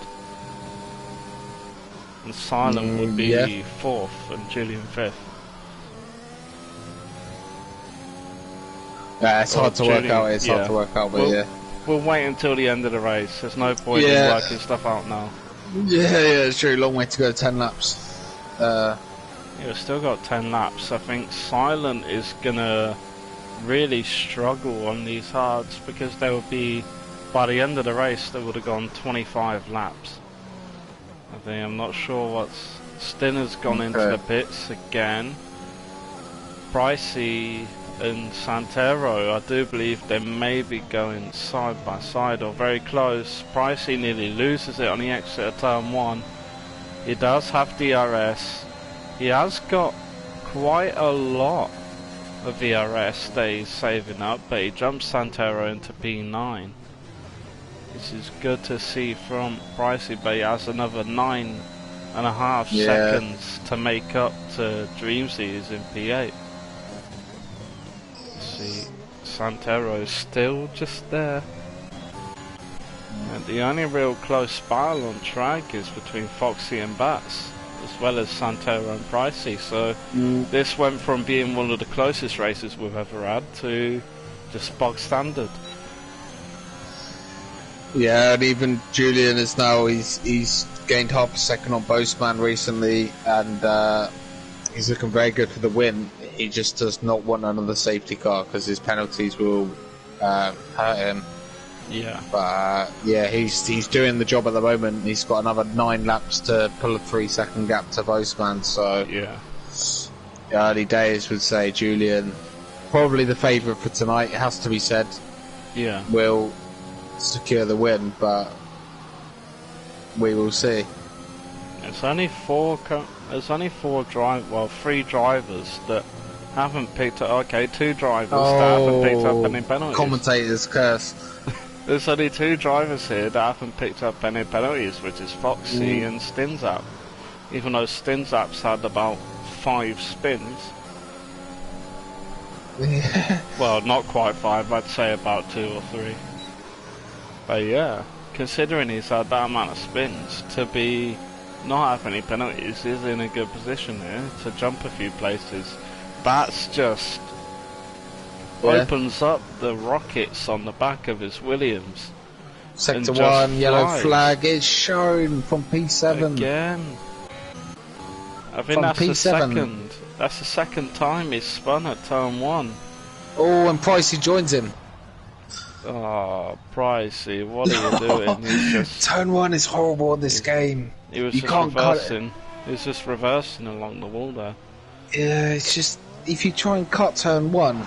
And Silent would be fourth, and Julian fifth. Yeah, it's hard to work out. It's hard to work out, but we'll wait until the end of the race. There's no point in working stuff out now. Yeah, it's true. Long way to go. 10 laps. Yeah, we've still got 10 laps. I think Silent is gonna really struggle on these hards because there will be, by the end of the race, they would have gone 25 laps. I think, I'm not sure what's... Stinner's gone into the pits again. Pricey and Santero, I do believe they may be going side by side or very close. Pricey nearly loses it on the exit of turn 1. He does have DRS. He has got quite a lot of DRS that he's saving up, but he jumps Santero into P9. This is good to see from Pricey, but he has another 9.5 seconds to make up to Dreamsy, who's in P8. See, Santero is still just there. And the only real close battle on track is between Foxy and Bats. as well as Santero and Pricey. So this went from being one of the closest races we've ever had to just bog standard. Yeah, and even Julian is now, he's gained half a second on Boastman recently, and he's looking very good for the win. He just does not want another safety car because his penalties will hurt him. Yeah. But yeah, he's doing the job at the moment. He's got another 9 laps to pull a 3-second gap to Boastman. So yeah, the early days would say Julian, probably the favourite for tonight. It has to be said. Yeah. Will secure the win, but we will see. There's only 3 drivers that haven't picked up. Okay, 2 drivers that haven't picked up any penalties. Commentators curse. There's only 2 drivers here that haven't picked up any penalties, which is Foxy and Stinzap. Even though Stinzap's had about 5 spins. Yeah. Well, not quite 5, I'd say about 2 or 3. But yeah, considering he's had that amount of spins, to be not have any penalties, he's in a good position here to jump a few places. That's just opens up the rockets on the back of his Williams. Sector 1, yellow flag is shown from P7. Again. I think that's P7. That's the second time he's spun at turn 1. Oh, and Pricey joins him. Oh, Pricey, what are you doing? He's just, turn 1 is horrible in this game. He was just reversing. He was just reversing along the wall there. Yeah, it's just, if you try and cut turn 1,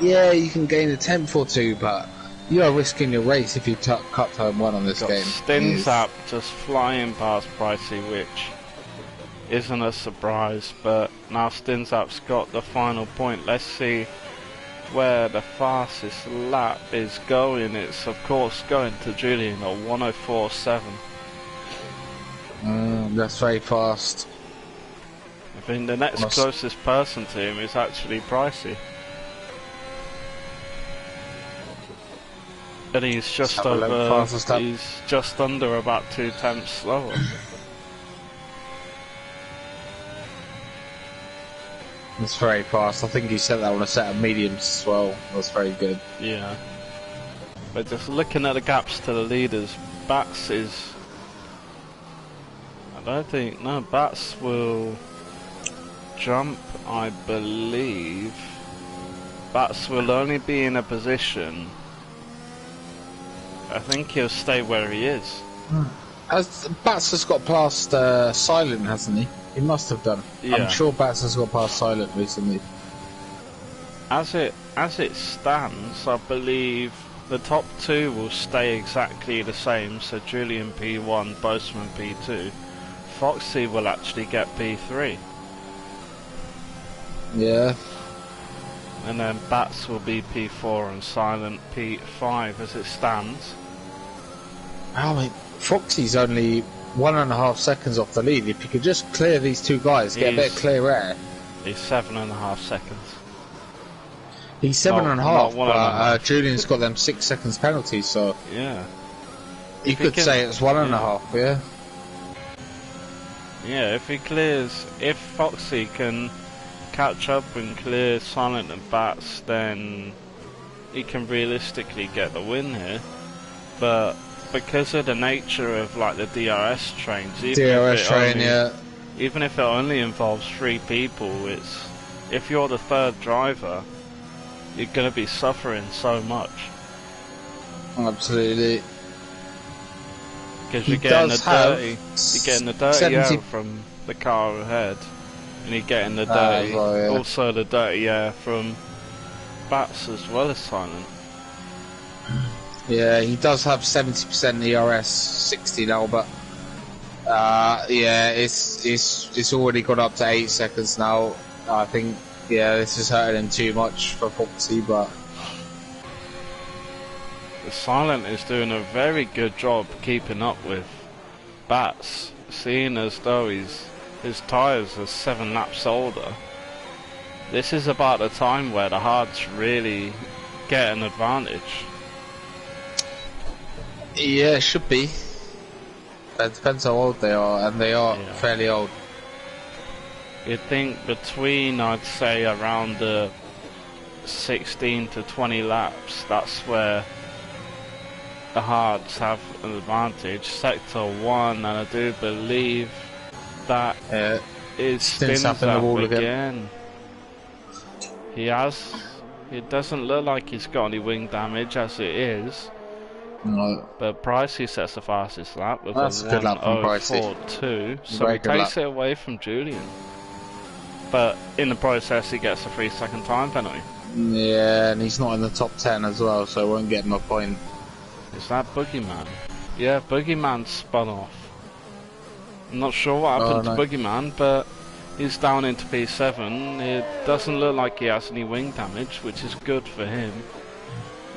yeah, you can gain a 10th or 2, but you are risking your race if you cut turn 1 on this game. Stinzap just flying past Pricey, which isn't a surprise, but now Stinzap's got the final point. Let's see where the fastest lap is going. It's of course going to Julian at 1:04.7. That's very fast. I think the next closest person to him is actually Pricey. And he's just over, he's just under about 0.2 slower. That's very fast. I think he set that on a set of mediums as well. That's very good. Yeah. But just looking at the gaps to the leaders, Bats is... I don't think... No, Bats will jump, I believe. Bats will only be in a position... I think he'll stay where he is. Bats has got past Silent, hasn't he? He must have done. Yeah. I'm sure Bats has got past Silent recently. As it stands, I believe the top 2 will stay exactly the same. So Julian P1, Boastman P2. Foxy will actually get P3. Yeah. And then Bats will be P4 and Silent P5 as it stands. I mean, Foxy's only 1.5 seconds off the lead. If you could just clear these 2 guys, get a bit of clear air. He's 7.5 seconds. He's 7.5, but Julian's got them 6 seconds penalty, so... Yeah. You could say it's 1.5, yeah. Yeah, if he clears... If Foxy can catch up and clear Silent and Bats, then he can realistically get the win here. But because of the nature of like the DRS trains, even if it only involves 3 people, it's if you're the 3rd driver, you're going to be suffering so much. Absolutely. Because you're getting the dirty air from the car ahead. And you're getting the dirty, also the dirty air from Bats as well as Silent. Yeah, he does have 70% ERS, 60 now, but yeah, it's already got up to 8 seconds now. I think, yeah, this is hurting him too much for Foxy, but the Silent is doing a very good job keeping up with Bats, seeing as though his tyres are 7 laps older. This is about the time where the hards really get an advantage. Yeah, it should be. It depends how old they are, and they are fairly old. You'd think between, I'd say, around the 16 to 20 laps, that's where the hards have an advantage. Sector 1, and I do believe that is Stins up in the wall again. It doesn't look like he's got any wing damage as it is. No. But Pricey sets the fastest lap with That's a good lap from Pricey. 1:04.2, so he takes it away from Julian. But in the process, he gets a 3-second time penalty. Yeah, and he's not in the top 10 as well, so I won't get him a point. Is that Boogeyman? Yeah, Boogeyman spun off. I'm not sure what happened to Boogeyman, but he's down into P7. It doesn't look like he has any wing damage, which is good for him.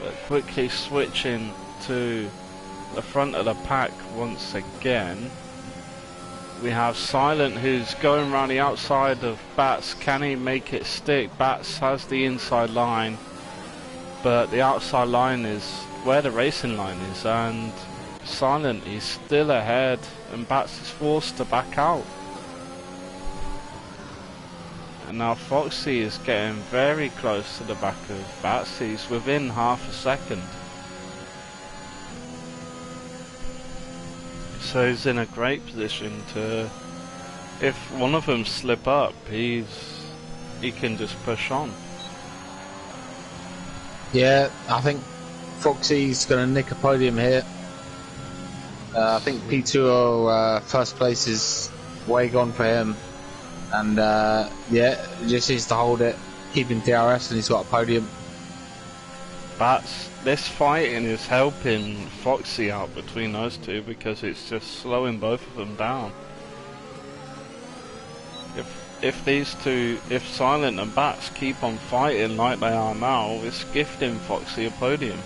But quickly switching to the front of the pack once again. We have Silent, who's going around the outside of Bats. Can he make it stick? Bats has the inside line, but the outside line is where the racing line is, and Silent is still ahead, and Bats is forced to back out. And now Foxy is getting very close to the back of Bats. He's within half a second. So he's in a great position to, if one of them slip up, he can just push on. Yeah, I think Foxy's going to nick a podium here. I think P2 or first place is way gone for him. And yeah, he just needs to hold it, keeping DRS, and he's got a podium. This fighting is helping Foxy out between those two because it's just slowing both of them down. If these two, if Silent and Bats keep on fighting like they are now, it's gifting Foxy a podium.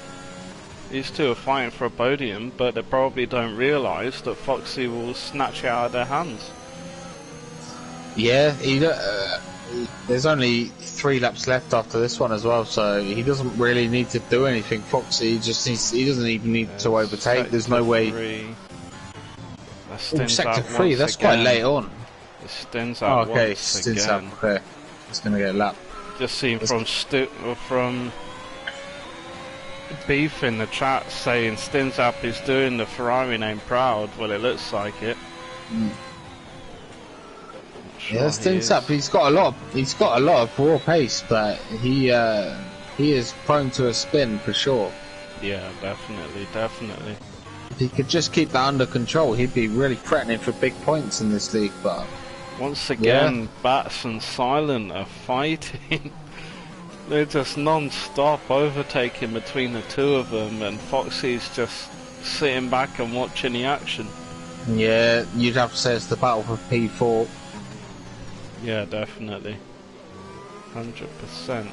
These two are fighting for a podium, but they probably don't realise that Foxy will snatch it out of their hands. Yeah, there's only 3 laps left after this one as well, so he doesn't really need to do anything. Foxy he doesn't even need to overtake. There's no way. Sector 3, that's quite late on. It stins out once again. Okay, it's going to get a lap. Just seen from Beef in the chat saying Stinzap is doing the Ferrari name proud. Well, it looks like it. Sure, yeah, Stinzap. He's got a lot of raw pace, but he is prone to a spin for sure. Yeah, definitely. If he could just keep that under control, he'd be really threatening for big points in this league. But once again, Bats and Silent are fighting. They're just non-stop overtaking between the two of them, and Foxy's just sitting back and watching the action. Yeah, you'd have to say it's the battle for P4. Yeah, definitely. 100%.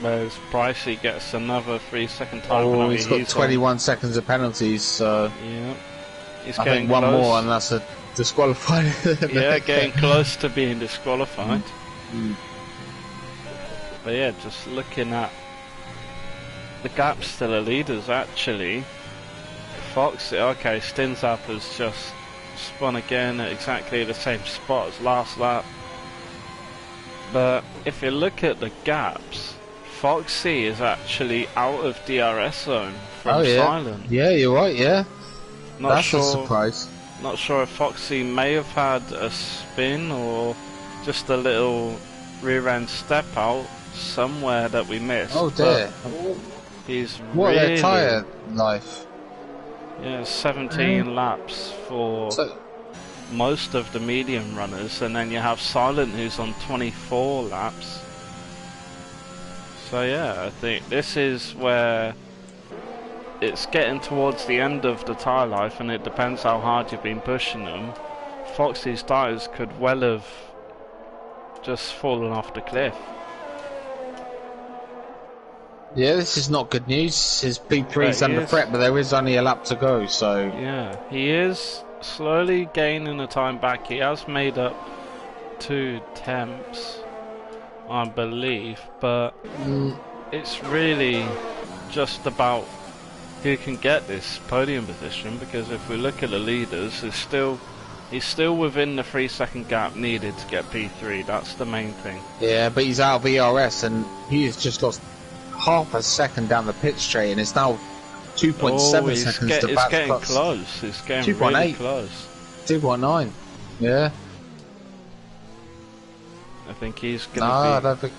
Whereas Pricey gets another 3-second time penalty. Oh, he's got 21 seconds of penalties, so... Yeah. I think one more and that's a disqualified. Yeah, getting close to being disqualified. But yeah, just looking at the gaps to the leaders actually. Foxy, okay, Stinzap has just spun again at exactly the same spot as last lap. But if you look at the gaps, Foxy is actually out of DRS zone from Silent. Yeah, you're right, yeah. That's a surprise. Not sure if Foxy may have had a spin or just a little rear end step out somewhere that we missed. Oh dear. He's what really... their tyre life? Yeah, 17 laps for most of the medium runners, and then you have Silent who's on 24 laps. So yeah, I think this is where it's getting towards the end of the tyre life, and it depends how hard you've been pushing them. Foxy's tyres could well have just fallen off the cliff. Yeah, this is not good news. His P3's under threat, but there is only a lap to go, so... Yeah, he is slowly gaining the time back. He has made up 2 attempts, I believe, but it's really just about who can get this podium position, because if we look at the leaders, there's still He's still within the 3-second gap needed to get P3. That's the main thing. Yeah, but he's out of ERS and he has just lost half a second down the pit straight, and it's now 2.7 seconds to it's Bat's getting plus. Close. It's getting really close. 2.9. Yeah. I think he's gonna I don't think.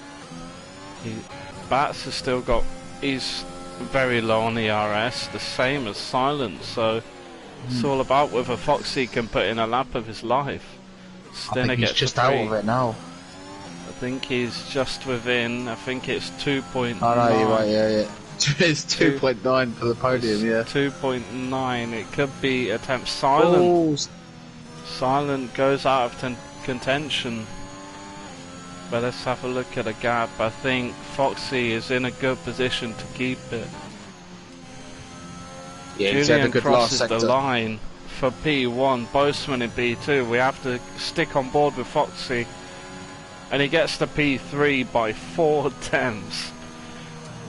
Bats has still got. He's very low on ERS, the same as Silent. So it's all about whether Foxy can put in a lap of his life. I think he's just out of it now. I think he's just within. I think it's 2.9. Oh no, you're right. Yeah. It's 2.9 for the podium. Yeah. 2.9. It could be attempt Silent. Oh. Silent goes out of contention. But let's have a look at the gap. I think Foxy is in a good position to keep it. Yeah, Julian crosses the line for P1, Boseman in P2. We have to stick on board with Foxy. And he gets to P3 by 4 tenths.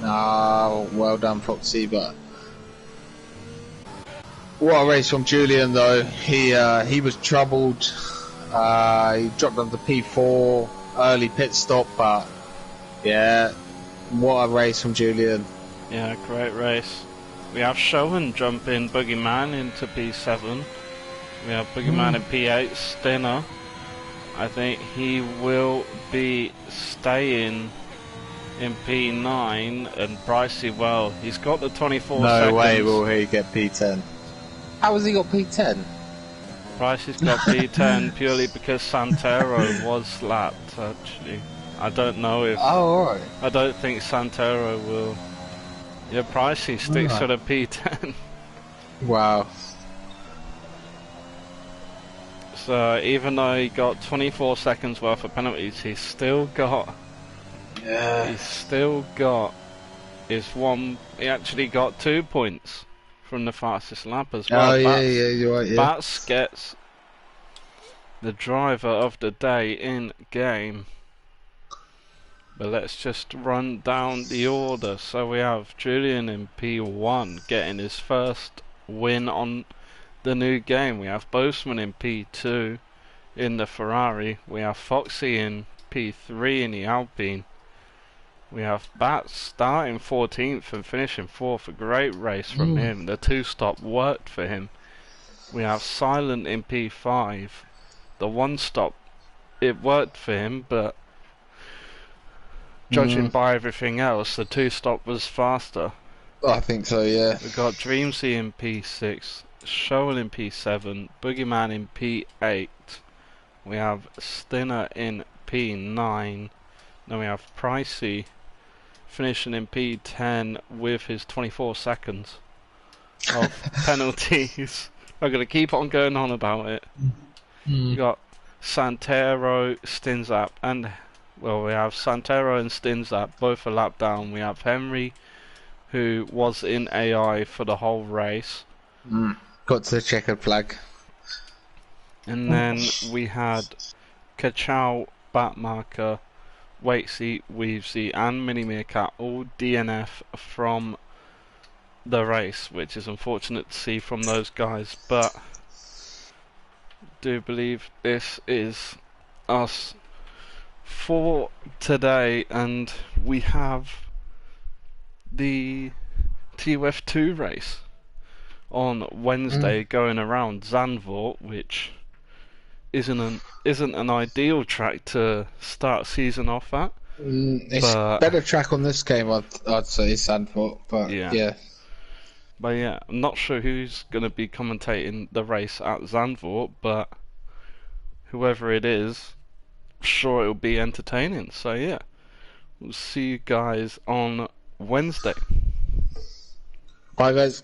No, well done Foxy, but... What a race from Julian though. He was troubled. He dropped down to P4. Early pit stop, but yeah, what a race from Julian. Yeah, great race. We have Showen jumping Boogeyman into P7. We have Boogeyman in P8, Stinner. I think he will be staying in P9, and Pricey, well, he's got the 24 seconds. No way will he get P10. How has he got P10? Pricey's got P10 purely because Santero was lapped, actually. I don't know if... Oh, alright. I don't think Santero will... Yeah, Pricey sticks to the P10. Wow. So, even though he got 24 seconds worth of penalties, he's still got... Yeah. He's still got his one... He actually got 2 points from the fastest lap as well. Oh, yeah, you're right, yeah. Bats gets the driver of the day in game. But let's just run down the order. So we have Julian in P1 getting his first win on the new game. We have Boseman in P2 in the Ferrari. We have Foxy in P3 in the Alpine. We have Bats starting 14th and finishing 4th. A great race from him. The 2-stop worked for him. We have Silent in P5. The 1-stop, it worked for him, but judging by everything else, the 2-stop was faster. I think so, yeah. We've got Dreamsy in P6, Shoal in P7, Boogeyman in P8. We have Stinner in P9. Then we have Pricey finishing in P10 with his 24 seconds of penalties. I'm going to keep on going on about it. You got Santero, Stinzap, and well, we have Santero and Stinzap both a lap down. We have Henry, who was in AI for the whole race. Got to the checkered flag. And then we had Kachow, Batmarker, Waitsy, Weavesy, and Mini Meerkat all DNF from the race, which is unfortunate to see from those guys, but do believe this is us for today, and we have the TUF2 race on Wednesday going around Zandvoort, which isn't an ideal track to start season off at. It's better track on this game, I'd say, Zandvoort, but yeah. But yeah, I'm not sure who's going to be commentating the race at Zandvoort, but whoever it is, I'm sure it'll be entertaining. So yeah, we'll see you guys on Wednesday. Bye guys.